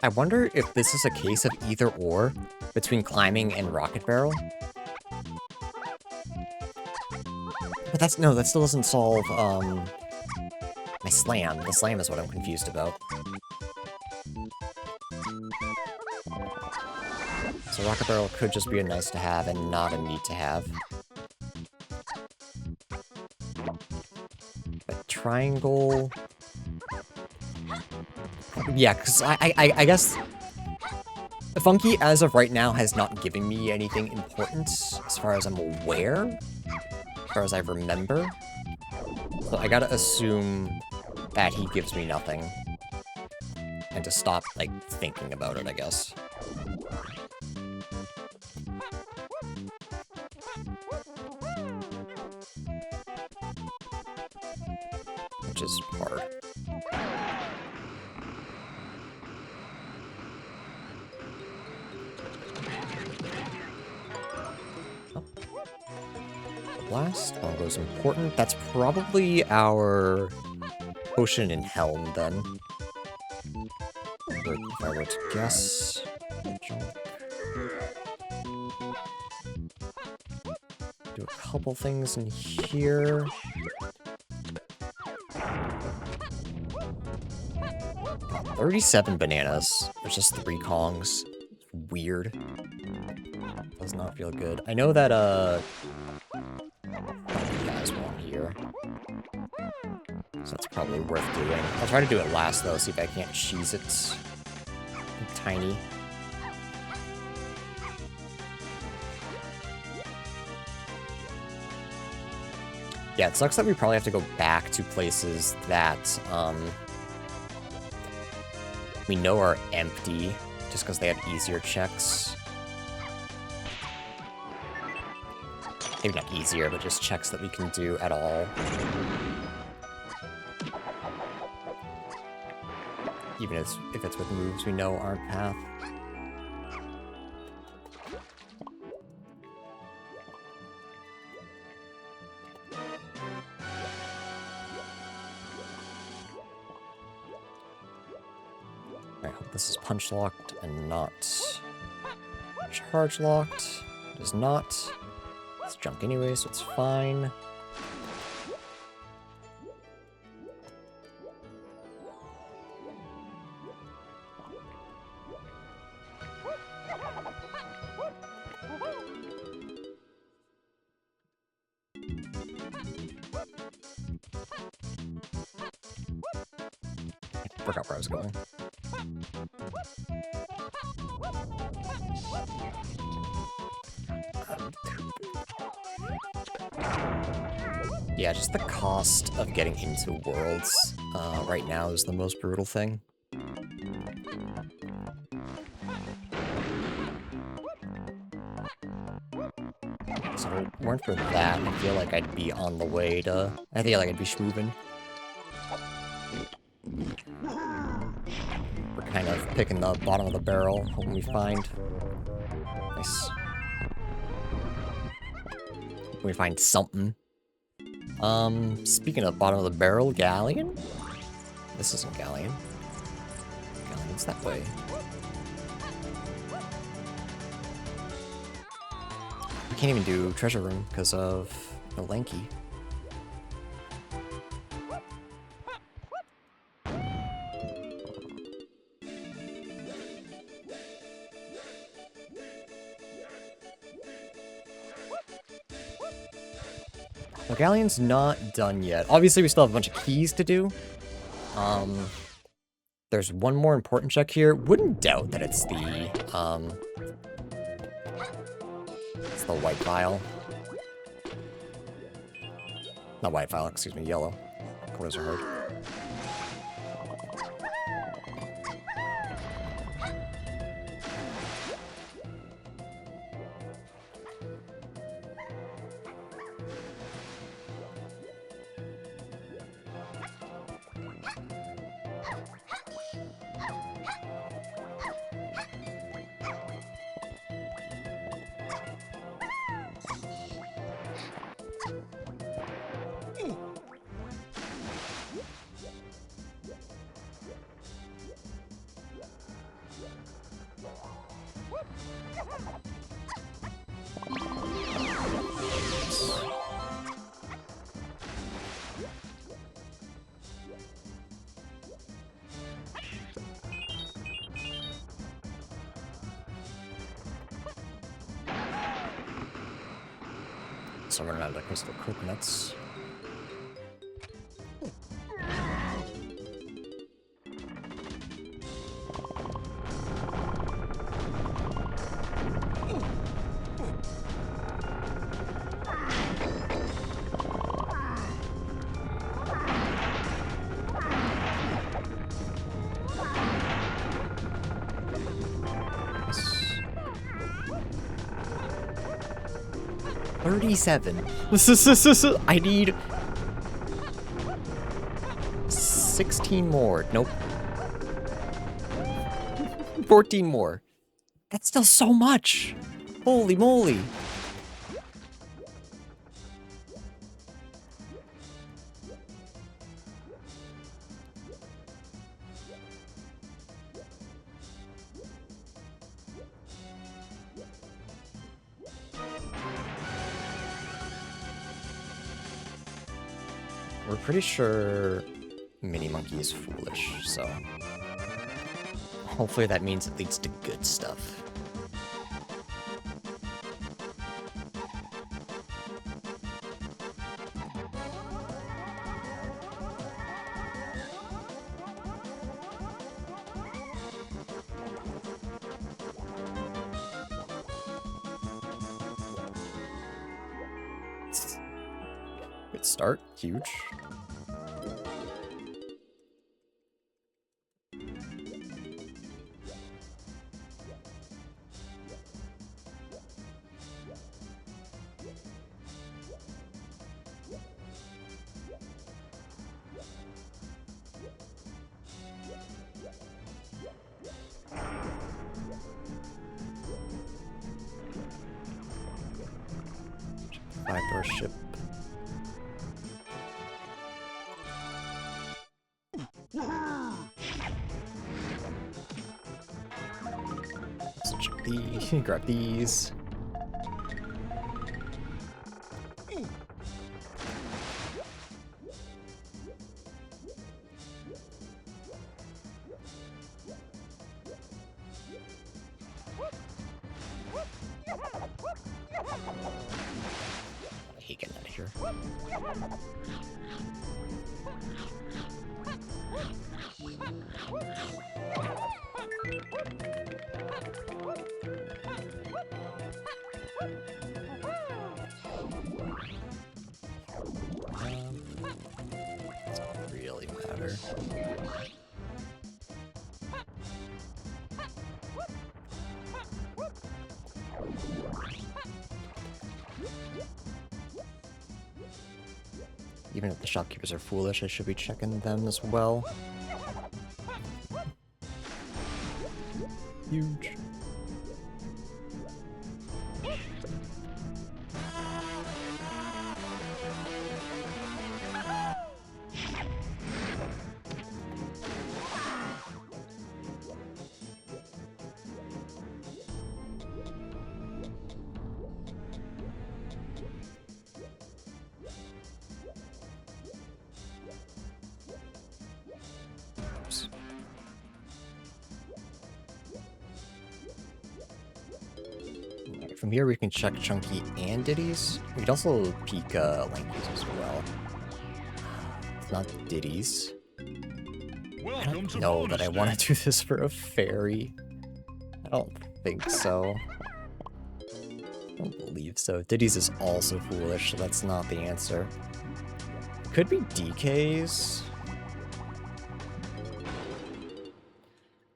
I wonder if this is a case of either or between climbing and rocket barrel. But that still doesn't solve, my slam. The slam is what I'm confused about. So rocket barrel could just be a nice to have and not a need to have. But triangle... Yeah, because I guess... Funky, as of right now, has not given me anything important, as far as I'm aware. As far as I remember. So I gotta assume that he gives me nothing. And to stop, like, thinking about it, I guess. Which is hard. Blast. Bongo's important. That's probably our potion and helm, then. If I were to guess... Do a couple things in here. Got 37 bananas. There's just 3 Kongs. Weird. Does not feel good. I know that, here. So that's probably worth doing. I'll try to do it last, though, see if I can't cheese it. Tiny. Yeah, it sucks that we probably have to go back to places that, we know are empty, just because they have easier checks. Maybe not easier, but just checks that we can do at all. Even if it's with moves we know aren't path. I hope this is punch locked and not charge locked. It is not. It's junk anyway, so it's fine. Forgot where I was going. Yeah, just the cost of getting into worlds right now is the most brutal thing. So if it weren't for that, I feel like I'd be on the way to... I feel like I'd be schmoovin'. We're kind of picking the bottom of the barrel, hoping we find... Nice. Hoping we find something. Speaking of bottom of the barrel, Galleon? This isn't Galleon. Galleon's that way. We can't even do treasure room because of the lanky. Well, Galleon's not done yet. Obviously, we still have a bunch of keys to do. There's one more important check here. Wouldn't doubt that it's the white vial. Not white vial, excuse me, yellow. Corners are hard. So I'm running out of crystal coconuts. I need 16 more. Nope. 14 more. That's still so much. Holy moly. We're pretty sure Mini Monkey is foolish, so hopefully that means it leads to good stuff. Good start, huge. Backdoor ship. Let's check these. Grab these. I hate getting out of here. Doesn't really matter. Even if the shopkeepers are foolish, I should be checking them as well. Huge. From here we can check Chunky and Diddy's. We can also peek Lanky's as well. It's not Diddy's. I don't know that I want to do this for a fairy. I don't think so. I don't believe so. Diddy's is also foolish, so that's not the answer. It could be DK's.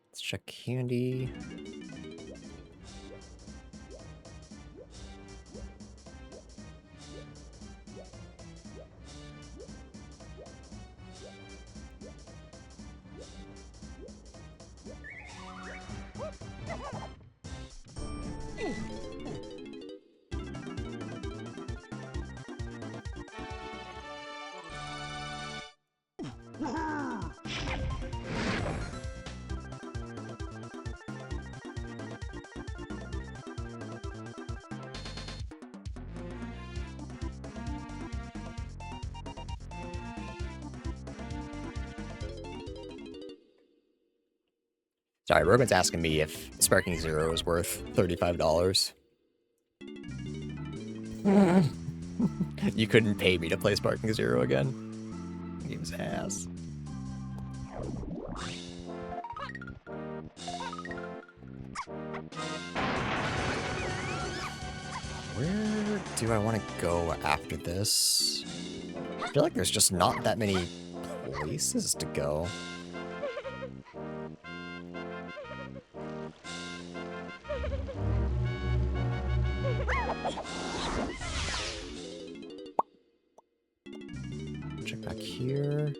Let's check Candy. Sorry, Rogan's asking me if Sparking Zero is worth $35. You couldn't pay me to play Sparking Zero again. Game's ass. Where do I want to go after this? I feel like there's just not that many places to go. Check back here.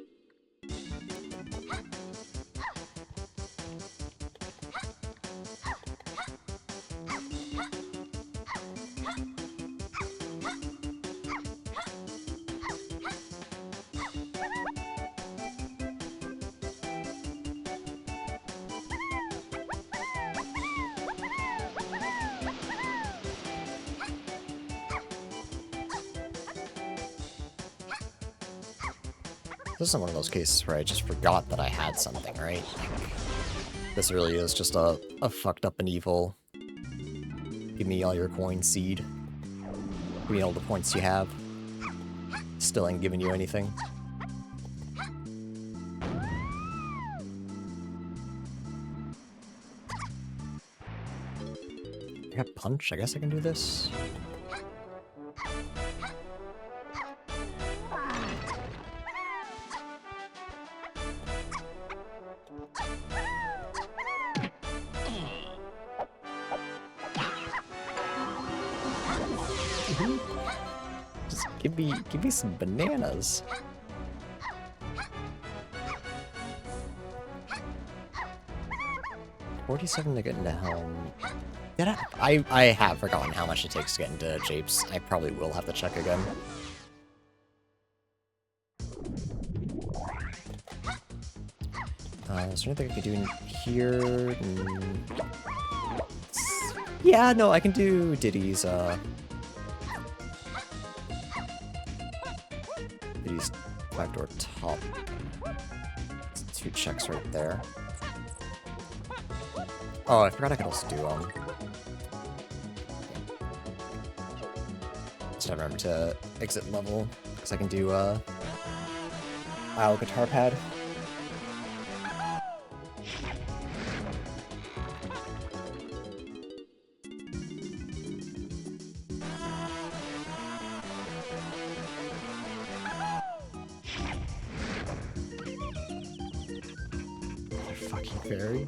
This isn't one of those cases where I just forgot that I had something, right? Like, this really is just a fucked up and evil. Give me all your coin seed. Give me all the points you have. Still ain't giving you anything. I got punch, I guess I can do this. Just give me some bananas. $47 to get into Helm. Did I have forgotten how much it takes to get into Japes. I probably will have to check again. Is there anything I can do in here? Yeah, no, I can do Diddy's, Diddy's backdoor top. It's 2 checks right there. Oh, I forgot I could also do, just remember to exit level, because I can do, Vial guitar pad. fairy.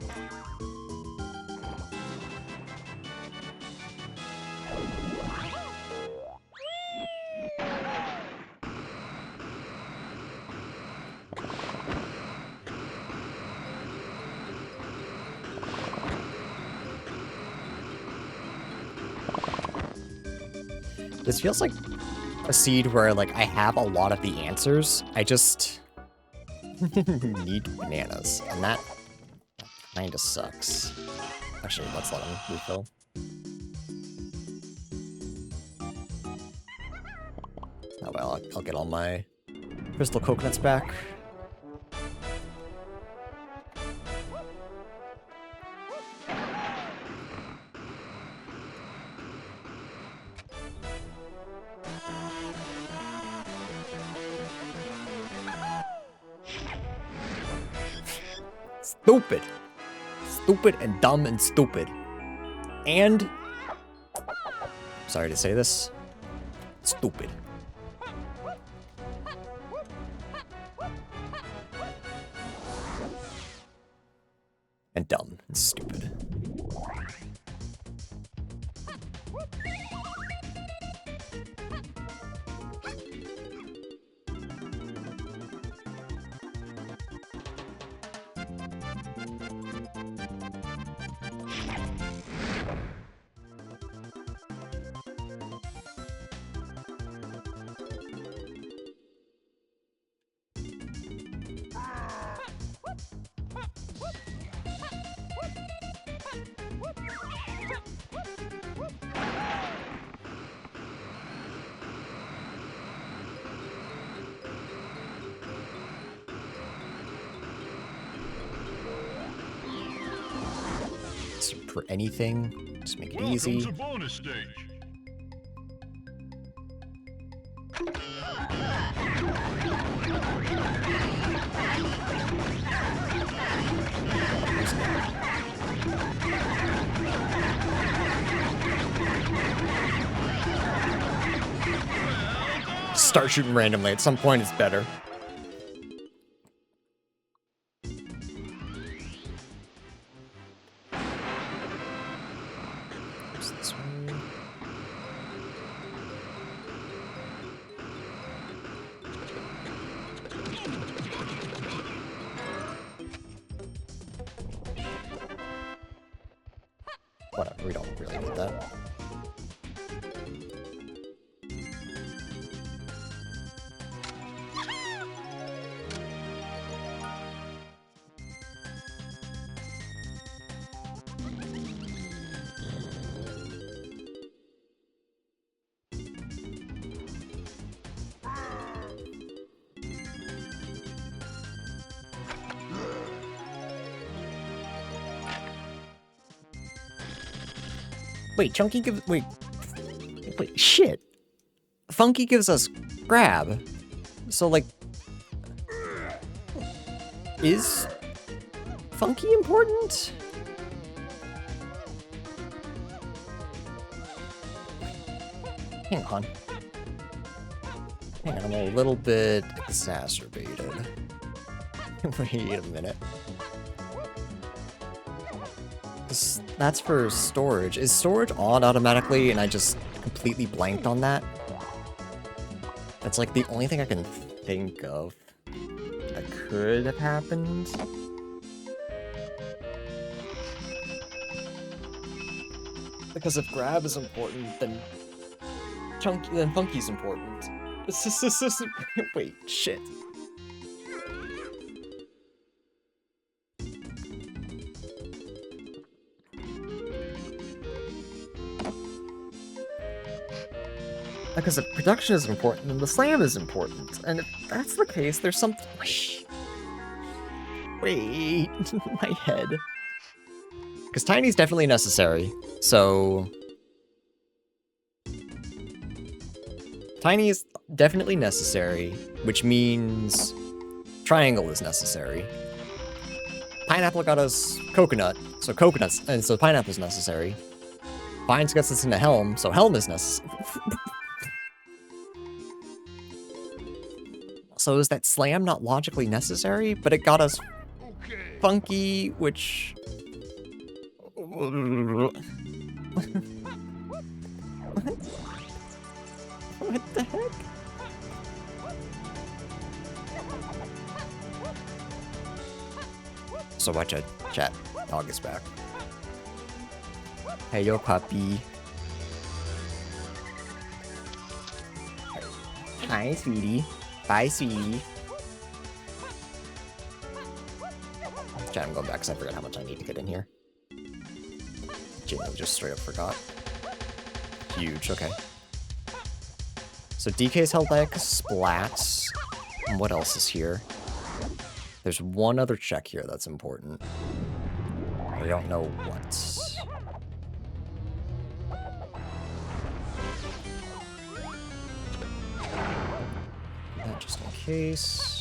This feels like a seed where, like, I have a lot of the answers. I just need bananas, and that kinda sucks. Actually, let's let him refill. Oh well, I'll get all my crystal coconuts back. Stupid. Stupid and dumb and stupid. And, sorry to say this, stupid. And dumb and stupid. For anything, just make it easy. Welcome to bonus stage. Start shooting randomly. At some point, it's better. This way. Whatever, we don't really need that. Wait, Chunky gives... Wait, shit. Funky gives us grab. So, like... Is... Funky important? Hang on. Hang on, I'm a little bit exacerbated. Wait a minute. That's for storage. Is storage on automatically and I just completely blanked on that? That's like the only thing I can think of that could have happened. Because if grab is important, then Funky's important. Wait, shit. Because if production is important, then the slam is important. And if that's the case, there's something... Wait, my head. Because Tiny's definitely necessary, so... Tiny is definitely necessary, which means triangle is necessary. Pineapple got us coconut, so coconuts, and so pineapple's necessary. Vines gets us into helm, so helm is necessary. So is that slam not logically necessary? But it got us... Okay. funky, which... What the heck? So watch out, chat. Dog is back. Hey, yo, puppy. Hi, sweetie. Bye, sweetie. Chat, I'm going back because I forgot how much I need to get in here. Genuinely just straight up forgot. Huge, okay. So DK's held back splats. And what else is here? There's one other check here that's important. I don't know what. That just in case.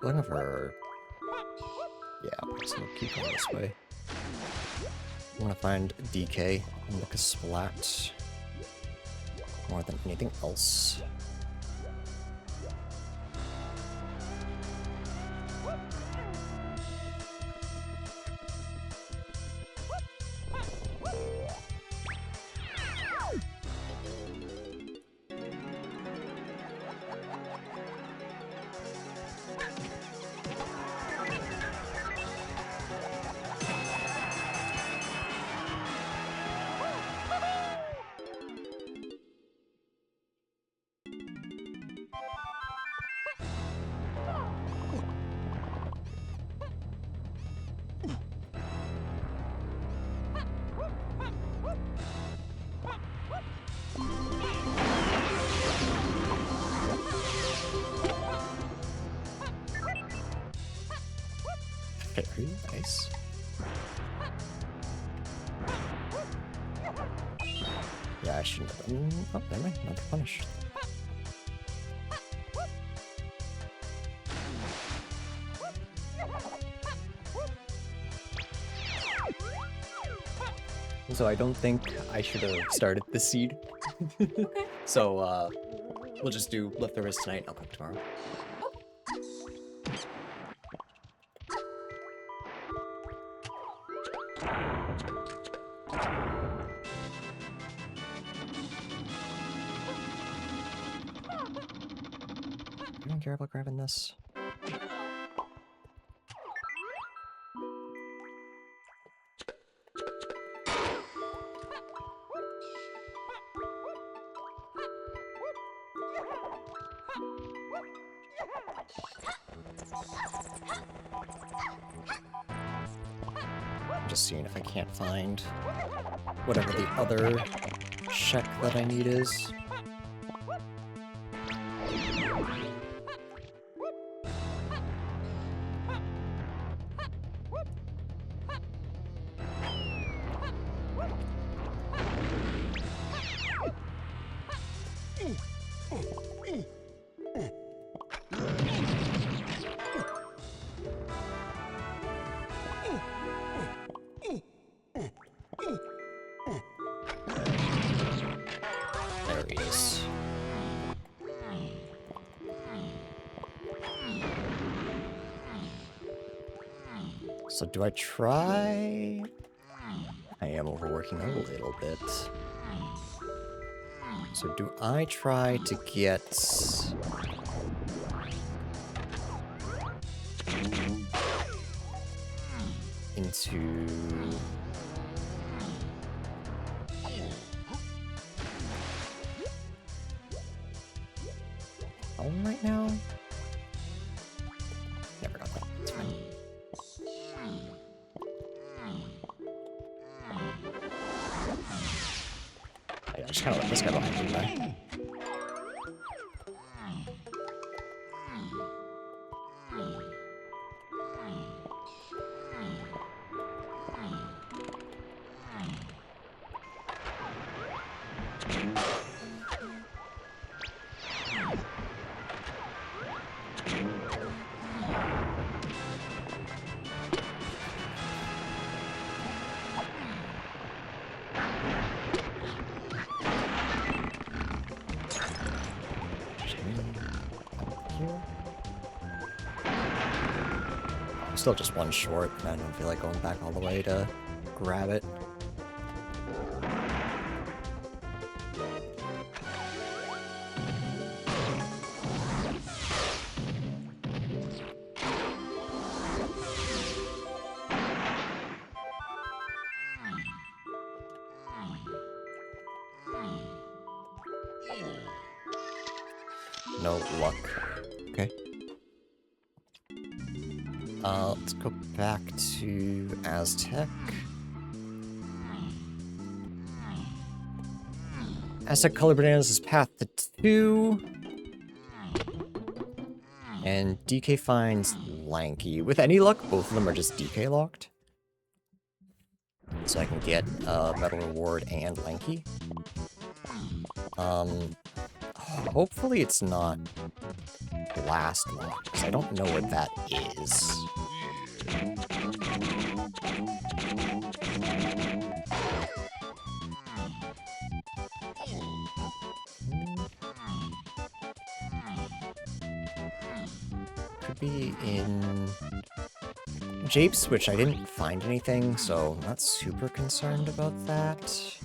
Whatever. Yeah, so we'll keep going this way. I want to find DK and look a splat more than anything else. Very nice. Yeah, I shouldn't have done. Oh, never mind. Not punished. So I don't think I should have started the seed. So we'll just do leftovers tonight and I'll cook tomorrow. I don't care about grabbing this. Just seeing if I can't find whatever the other check that I need is. There he is. So do I try? I am overworking a little bit. So do I try to get into home right now? Never got that. It's fine. I just kind of let this guy behind, didn't I? still just one short, and I don't feel like going back all the way to grab it. No luck. Okay. Let's go back to Aztec. Aztec Color Bananas is path to 2. And DK finds Lanky. With any luck, both of them are just DK locked. So I can get Metal Reward and Lanky. Hopefully it's not Blast locked, because I don't know what that is. Could be in Japes, which I didn't find anything, so I'm not super concerned about that.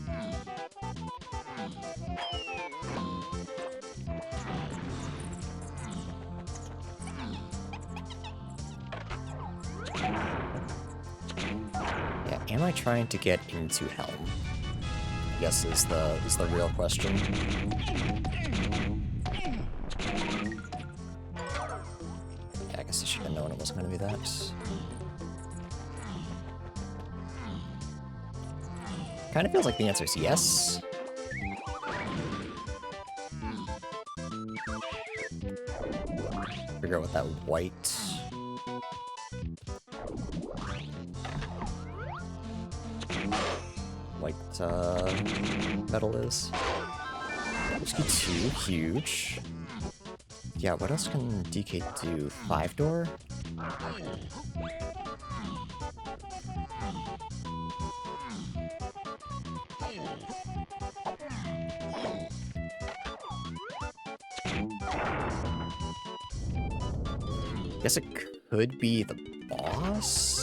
Yeah, am I trying to get into Helm? I guess is the real question. Yeah, I guess I should have known it wasn't going to be that. Kind of feels like the answer is yes. Figure out what that white metal is. Whiskey 2, huge. Yeah, what else can DK do? 5-door? Guess it could be the boss?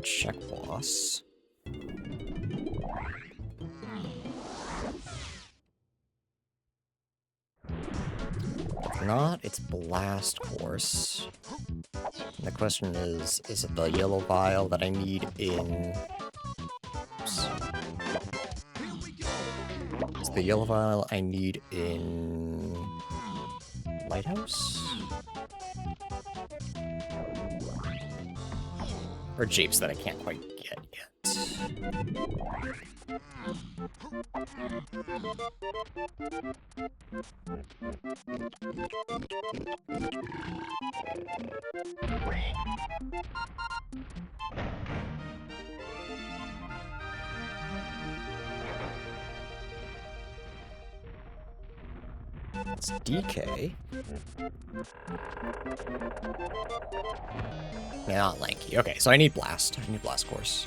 Check boss. If not, it's blast course. And the question is it the yellow vial that I need in... Oops. Is the yellow vial I need in... Lighthouse? Or Japes that I can't quite get yet. It's DK. Yeah, not Lanky. Okay, so I need Blast. I need Blast Course.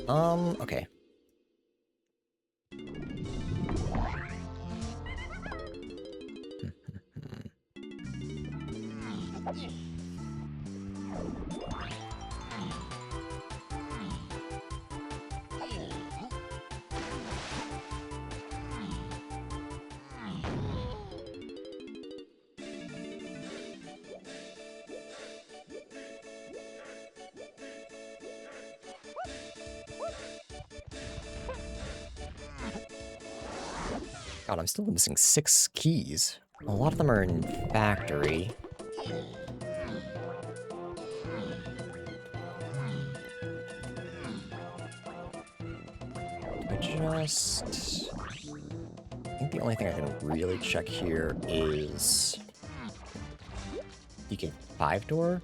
Okay. God, I'm still missing 6 keys. A lot of them are in factory. I think the only thing I can really check here is... DK 5-door?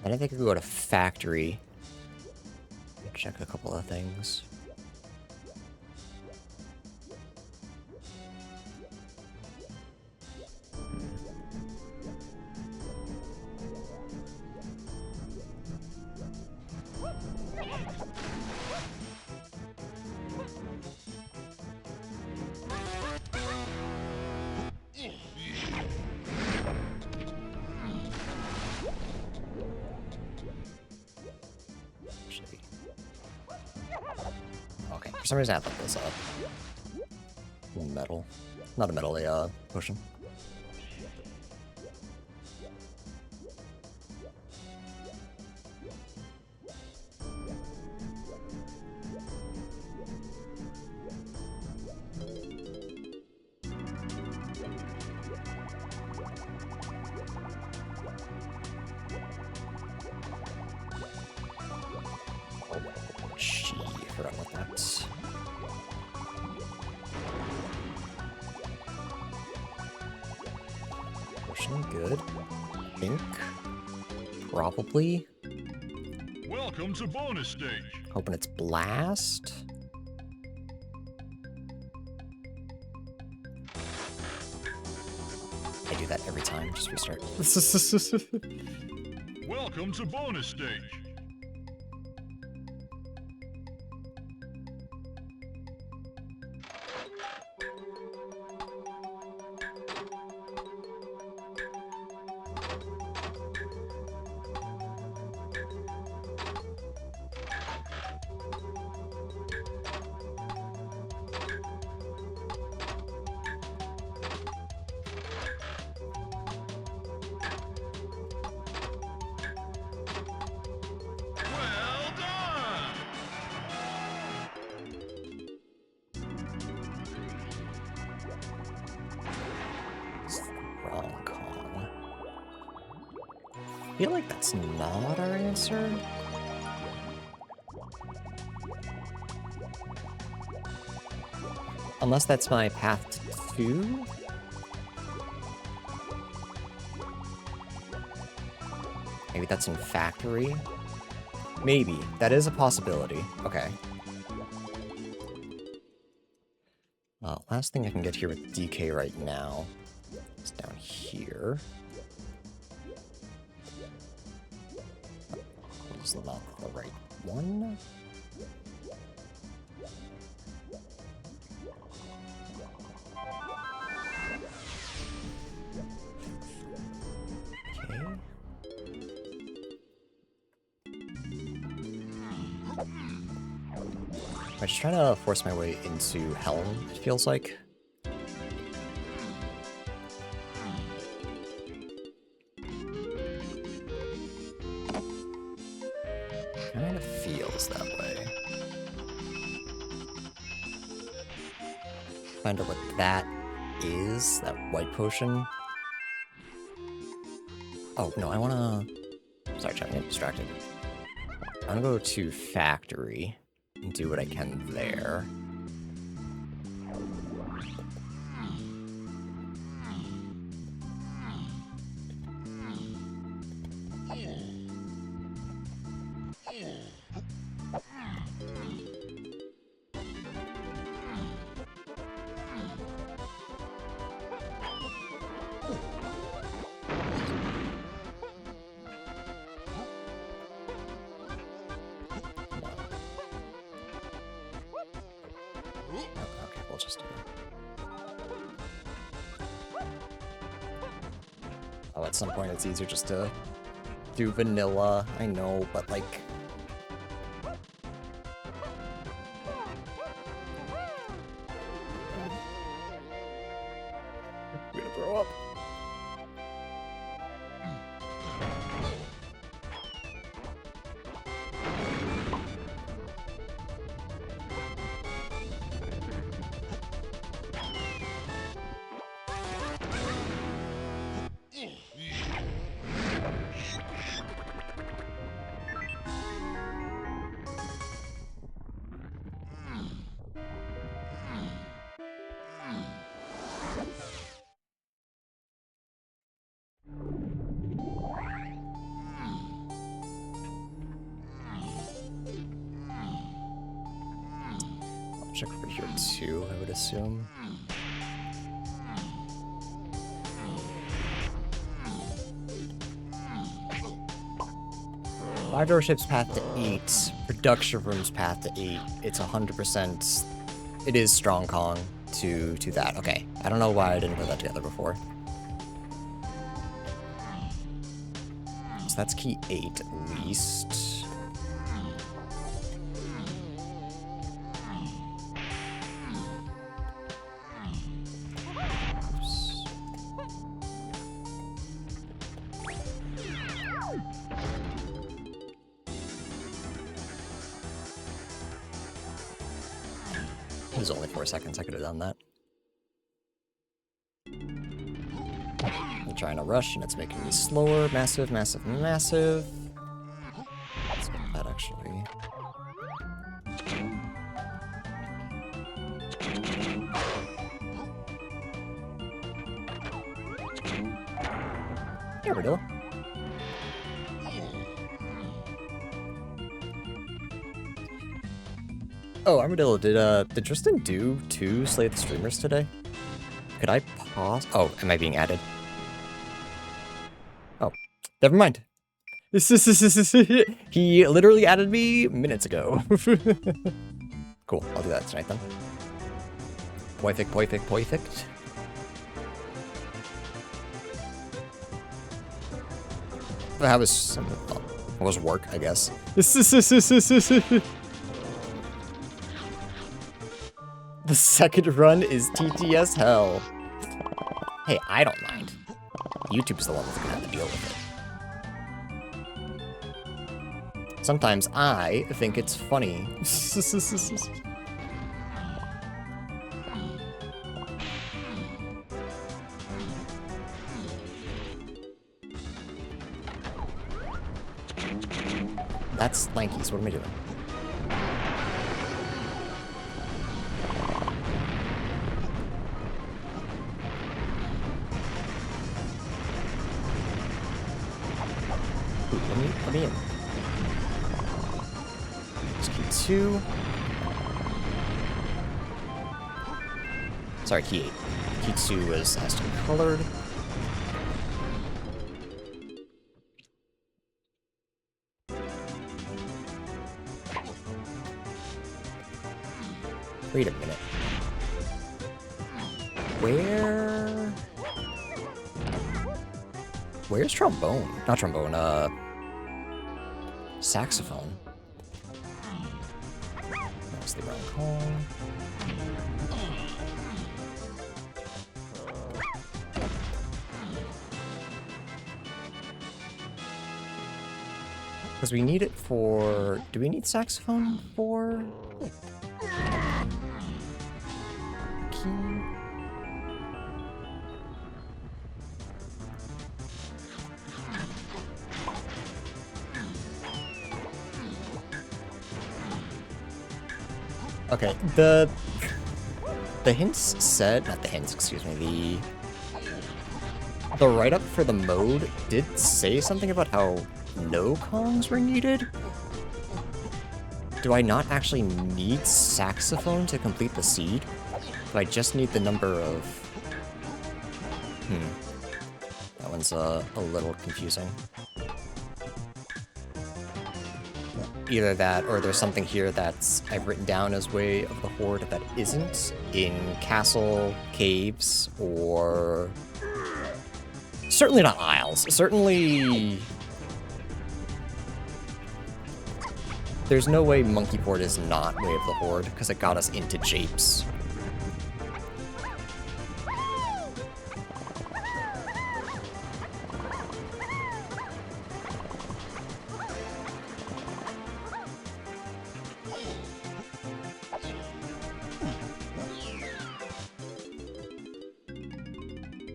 And I think I could go to factory. Check a couple of things. Okay, for some reason I thought this metal. Not a metal, a potion. Forgot about that. Potion, good. Think. Probably. Welcome to bonus stage. Hoping it's blast. I do that every time, just restart. Welcome to bonus stage. Well done. It's the wrong call. I feel like that's not our answer. Unless that's my path to 2? Maybe that's in factory? Maybe. That is a possibility. Okay. Last thing I can get here with DK right now is down here. Is not the right one? Okay. I'm just trying to force my way into Helm, it feels like. Kind of feels that way. Find out what that is, that white potion. Oh, no, I wanna... Sorry, I'm getting distracted. I wanna go to factory and do what I can there. Okay, we'll just do that. Oh, at some point it's easier just to do vanilla, I know, but like... I'm gonna throw up. I'll check over here too, I would assume. 5-door ship's path to 8. Production room's path to 8. It's 100%. It is strong Kong to that. Okay. I don't know why I didn't put that together before. So that's key 8 at least. It was only 4 seconds. I could have done that. I'm trying to rush, and it's making me slower. Massive, massive, massive. Let's get that, actually. Here we go. Oh, Armadillo, did Tristan do 2 Slay the Streamers today? Could I pause? Oh, am I being added? Oh, never mind. He literally added me minutes ago. Cool, I'll do that tonight then. Perfect, perfect, perfect. That was work, I guess. The second run is TTS hell. Hey, I don't mind. YouTube's the one that's gonna have to deal with it. Sometimes I think it's funny. That's lanky, so what am I doing? Let me in. It's key 2. Sorry, key 8. Key 2 has to be colored. Wait a minute. Where's trombone? Not trombone, saxophone. That's the wrong call. Because we need it for... Do we need saxophone for... Key? Okay, the hints said, not the hints, excuse me, the write-up for the mode did say something about how no Kongs were needed. Do I not actually need saxophone to complete the seed? Do I just need the number of... That one's a little confusing. Either that, or there's something here that's I've written down as Way of the Horde that isn't in Castle, Caves, or... Certainly not Isles. Certainly... There's no way Monkey Port is not Way of the Horde, because it got us into Japes.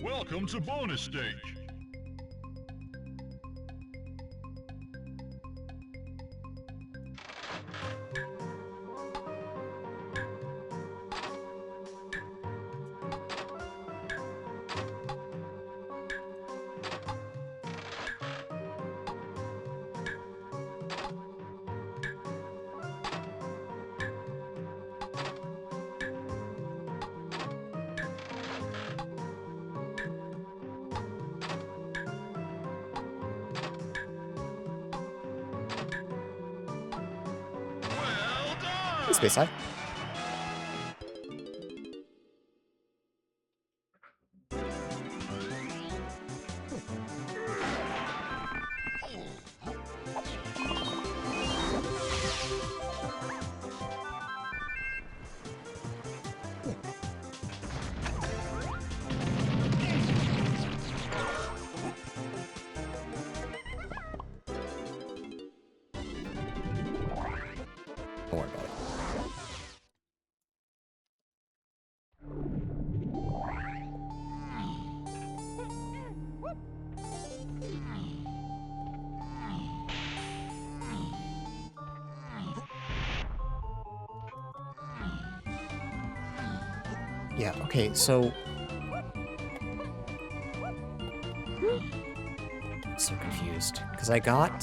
Welcome to bonus stage. Space side. Don't worry about it. Yeah, okay, so... I'm so confused. Because I got...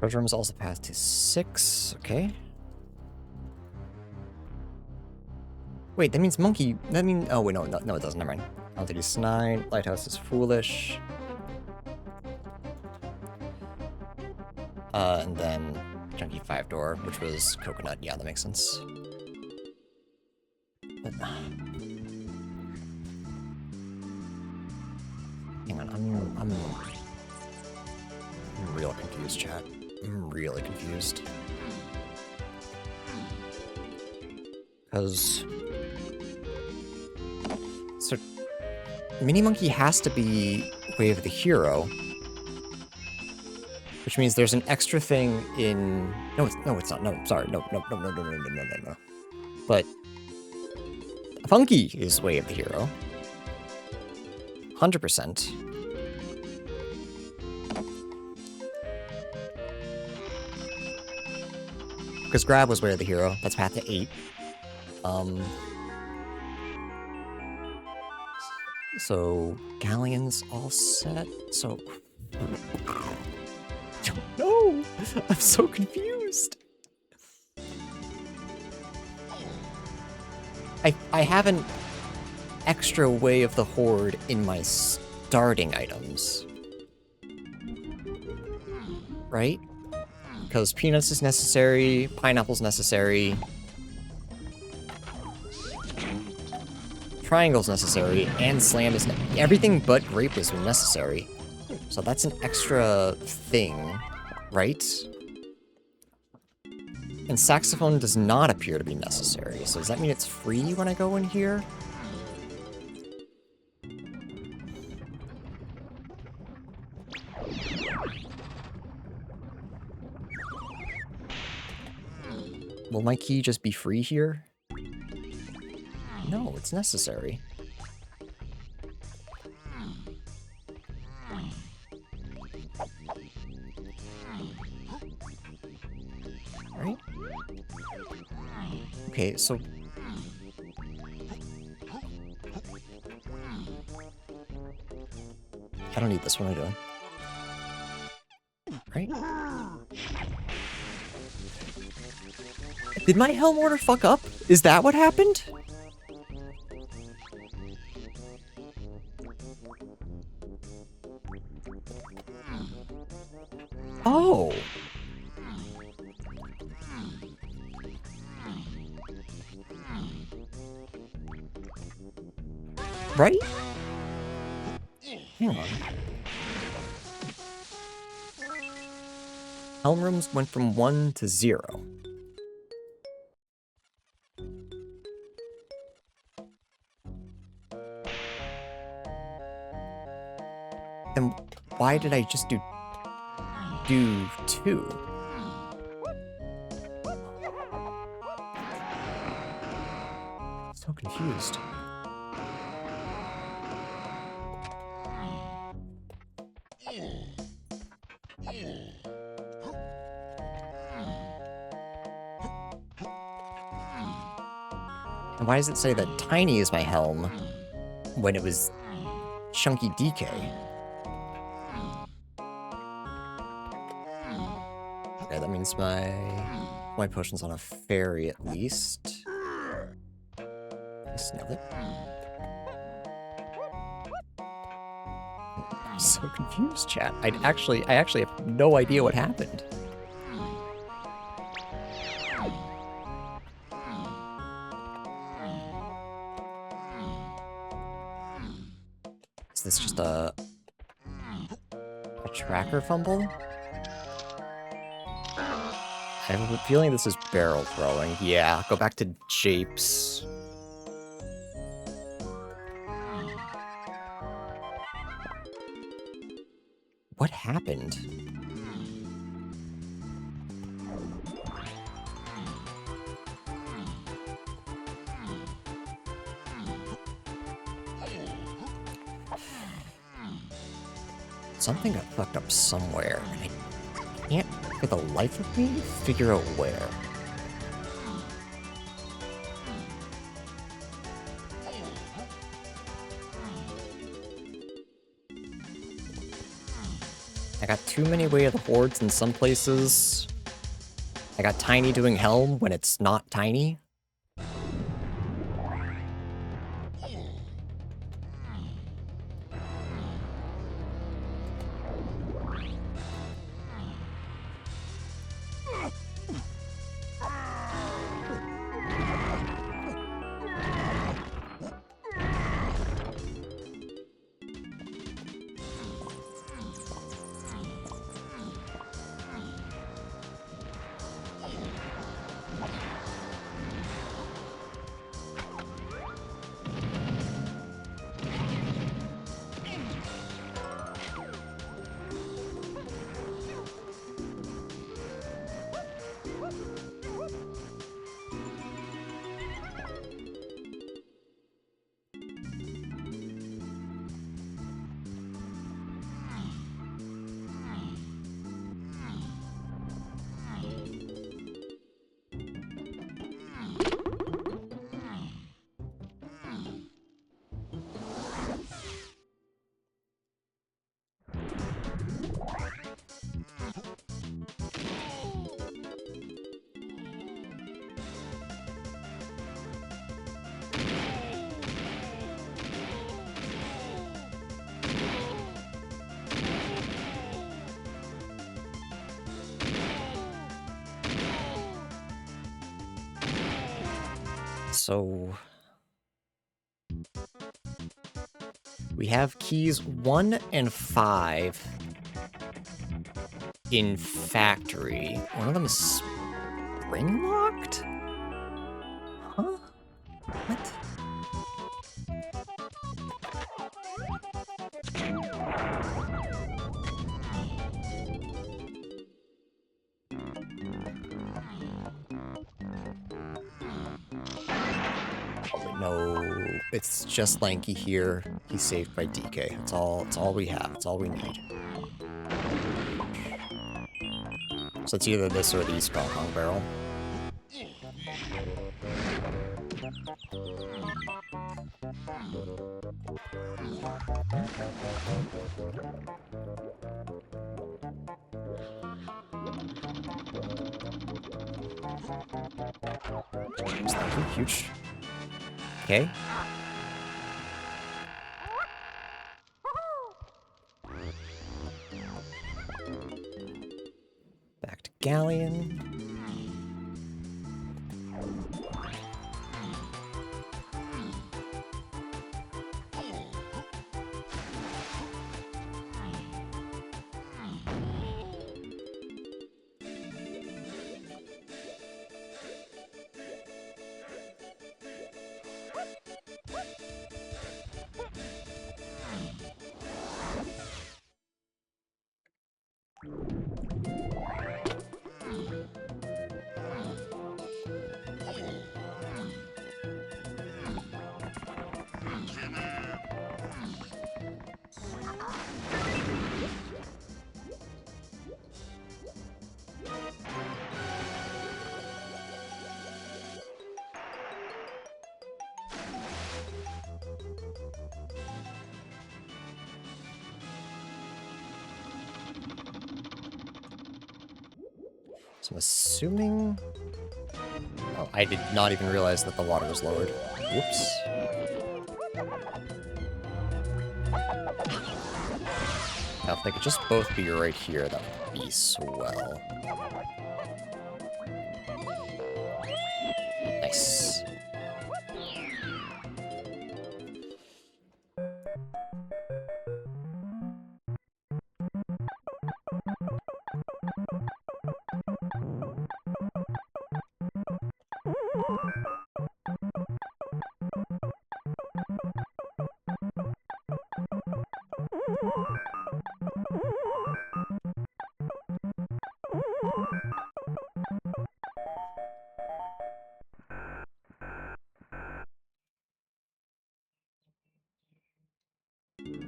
Treasure room is also passed to 6, okay. Wait, that means monkey, that means, oh wait, no, it doesn't, never mind. Altitude is 9, lighthouse is foolish. And then chunky 5 door, which was coconut, yeah, that makes sense. But, hang on, I'm real confused, chat. I'm really confused. Because... So... Mini Monkey has to be Wave of the Hero. Which means there's an extra thing in... No, it's not. No, sorry. No. But... Funky is Way of the Hero. 100%. Because Grab was Way of the Hero. That's path to 8. So, Galleon's all set. So... No! I'm so confused! I have an extra Way of the Horde in my starting items. Right? Because peanuts is necessary, pineapple's necessary, triangle's necessary, and slam is everything but grape is necessary. So that's an extra thing, right? And saxophone does not appear to be necessary. So does that mean it's free when I go in here? Will my key just be free here? No, it's necessary. Right? Okay, so... I don't need this. What am I doing? Right? Did my helm order fuck up? Is that what happened? Oh. Right? Hang on. Helm rooms went from 1 to 0. Then why did I just do 2? So confused. And why does it say that Tiny is my helm when it was Chunky DK? Okay, that means my potion's on a fairy at least. Nice, nailed it. I'm so confused, chat. I actually have no idea what happened. Is this just a tracker fumble? I have a feeling this is barrel throwing. Yeah, go back to Japes. What happened? Something got fucked up somewhere, and I can't, for the life of me, figure out where. I got too many Way of the Hordes in some places. I got Tiny doing Helm when it's not Tiny. So we have keys 1 and 5 in factory. One of them is spring locked? Huh? What? No, it's just Lanky here. He's saved by DK. That's all we have. That's all we need. So it's either this or the Strong Kong barrel. Thank you, huge. Okay. Back to Galleon. So I'm assuming... Oh, I did not even realize that the water was lowered. Whoops. Now, if they could just both be right here, that would be swell. Nice.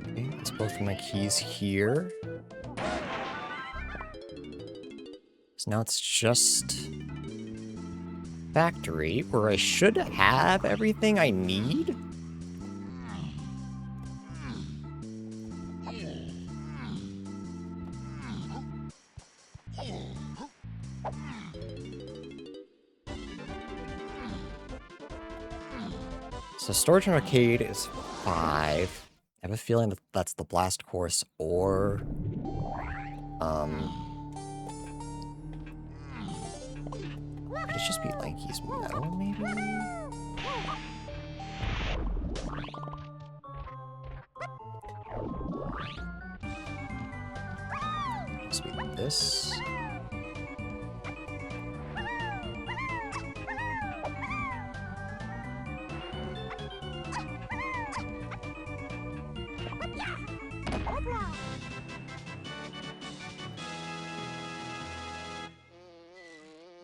Okay, let's both of my keys here. So now it's just factory, where I should have everything I need. So storage and arcade is 5. I have a feeling that that's the blast course, or could it just be Lanky's metal, maybe? Must be this.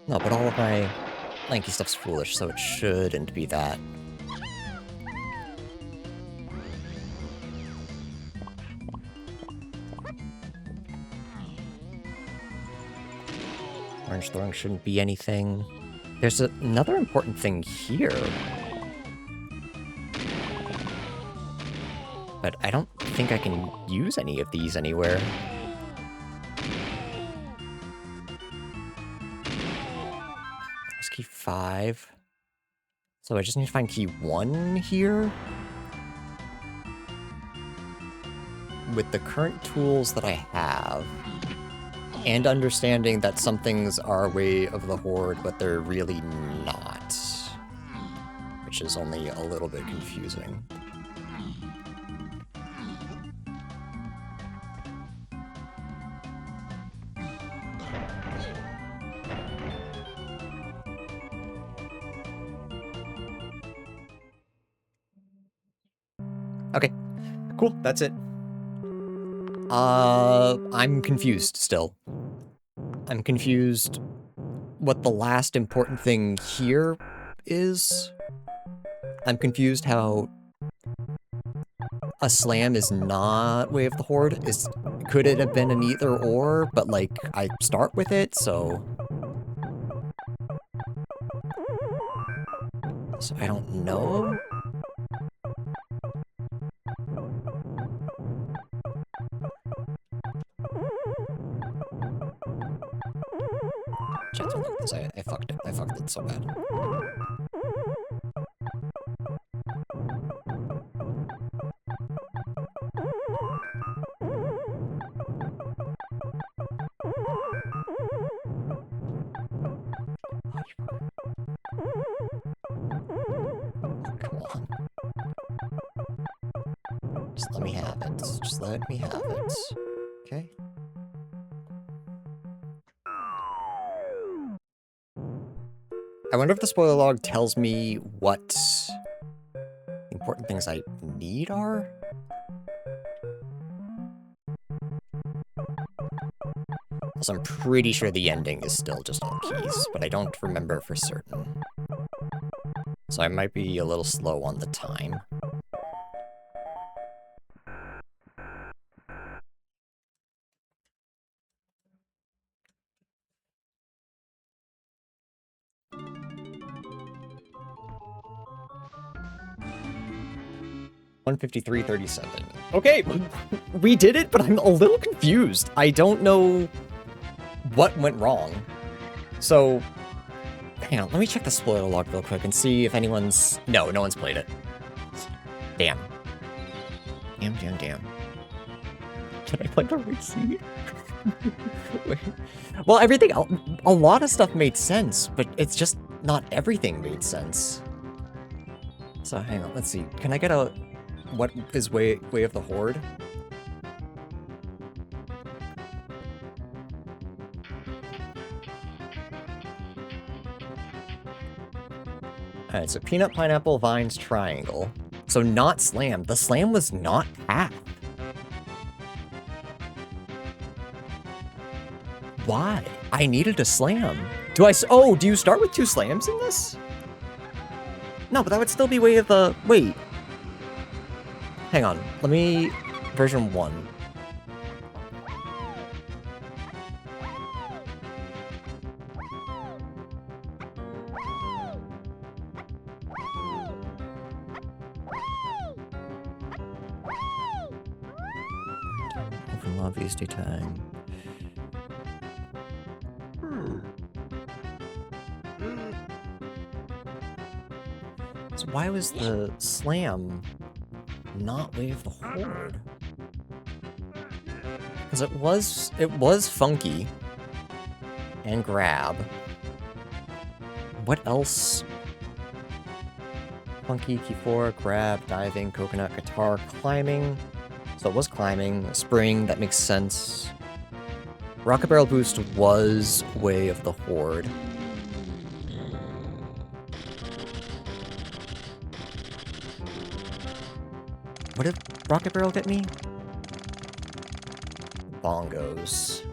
No, but all of my Lanky stuff's foolish, so it shouldn't be that. Orange throwing shouldn't be anything. There's another important thing here. But I don't think I can use any of these anywhere. That's key 5. So I just need to find key 1 here. With the current tools that I have, and understanding that some things are a way of the Horde, but they're really not. Which is only a little bit confusing. Okay, cool, that's it. I'm confused still. I'm confused what the last important thing here is. I'm confused how a slam is not Way of the Horde. Could it have been an either or, but like, I start with it, so... So I don't know? Chat, don't look at this. I fucked it. I fucked it so bad. Come on. Just let me have it. Just let me have it. Okay? I wonder if the spoiler log tells me what important things I need are? Also, I'm pretty sure the ending is still just all keys, but I don't remember for certain. So I might be a little slow on the time. $153.37. Okay, we did it, but I'm a little confused. I don't know what went wrong. So, Hang on, let me check the spoiler log real quick and see if anyone's... No, no one's played it. Damn. Damn. Did I play the right seed? Well, everything... A lot of stuff made sense, but it's just not everything made sense. So, hang on, let's see. Can I get a... What is Way of the Horde? Alright, so peanut, pineapple, vines, triangle. So not slam. The slam was not path. Why? I needed a slam. Oh, do you start with 2 slams in this? No, but that would still be way of the... Wait. Hang on. Let me... Version 1. Open lobby SD time. So why was the slam not Way of the Horde? Because it was funky and grab. What else? Funky, key 4, grab, diving, coconut, guitar, climbing. So it was climbing, spring, that makes sense. Rocket Barrel Boost was Way of the Horde. What did Rocket Barrel get me? Bongos.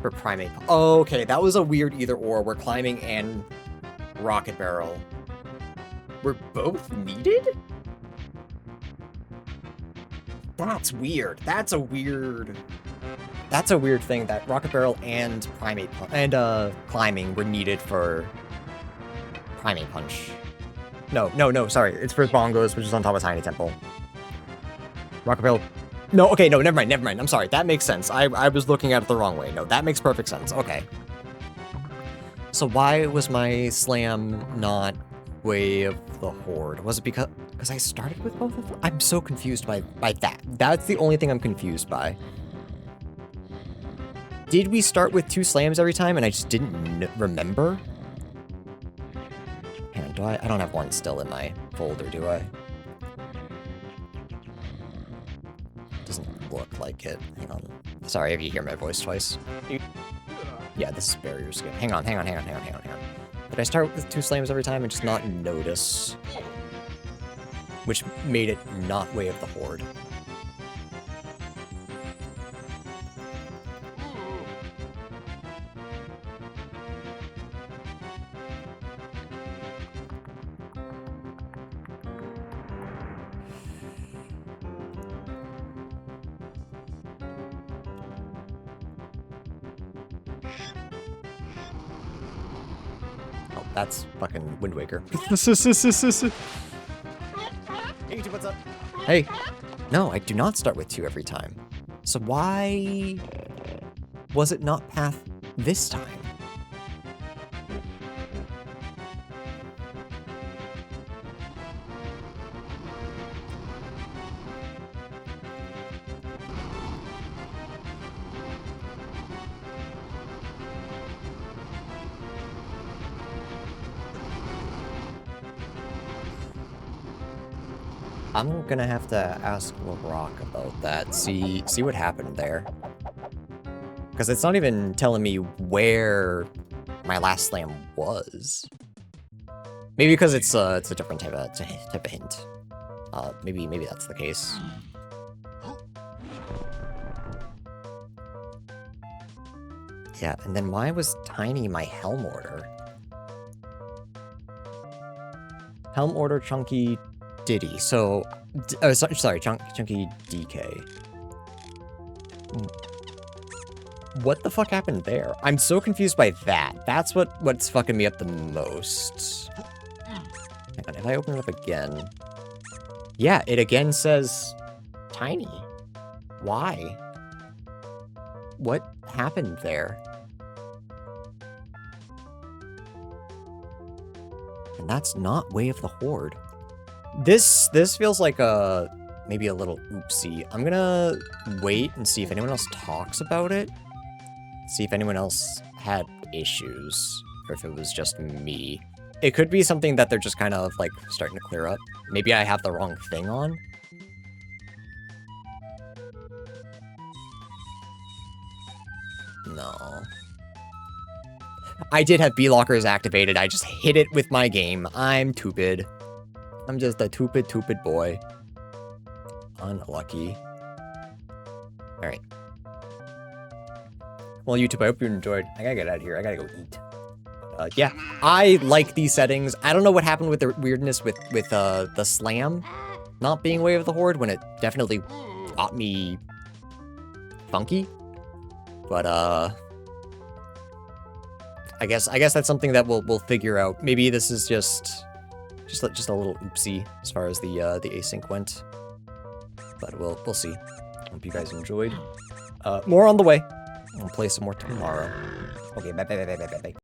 For primate. Oh, okay, that was a weird either or, where climbing and Rocket Barrel were both needed? That's weird. That's a weird thing that Rocket Barrel and primate and climbing were needed for primate punch. No, sorry. It's for bongos, which is on top of Tiny Temple. Rocket Barrel. No, okay, no, never mind. I'm sorry. That makes sense. I was looking at it the wrong way. No, that makes perfect sense. Okay. So why was my slam not Way of the Horde? Was it because I started with both of them? I'm so confused by that. That's the only thing I'm confused by. Did we start with 2 slams every time and I just didn't remember? Hang on, I don't have one still in my folder, do I? Doesn't look like it. Hang on. Sorry if you hear my voice twice. Yeah, this is barrier skip. Hang on. Did I start with 2 slams every time and just not notice? Which made it not Way of the Horde. That's fucking Wind Waker. Hey, what's up? Hey. No, I do not start with 2 every time. So why was it not path this time? I'm gonna have to ask LeBrock about that, see what happened there. Because it's not even telling me where my last slam was. Maybe because it's a different type of hint. Maybe that's the case. Yeah, and then why was Tiny my Helm order? Helm order, Chunky, Diddy. So, sorry, Chunky DK. What the fuck happened there? I'm so confused by that. That's what's fucking me up the most. Hang on, if I open it up again... Yeah, it again says Tiny. Why? What happened there? And that's not Way of the Horde. This feels like maybe a little oopsie. I'm gonna wait and see if anyone else talks about it. See if anyone else had issues, or if it was just me. It could be something that they're just kind of like starting to clear up. Maybe I have the wrong thing on. No. I did have B-lockers activated. I just hit it with my game. I'm stupid. I'm just a stupid boy. Unlucky. Alright. Well, YouTube, I hope you enjoyed. I gotta get out of here. I gotta go eat. Yeah, I like these settings. I don't know what happened with the weirdness with the slam not being Way of the Horde when it definitely got me funky. But I guess that's something that we'll figure out. Maybe this is just a little oopsie as far as the async went. But we'll see. Hope you guys enjoyed. More on the way. I'll play some more tomorrow. Okay, bye.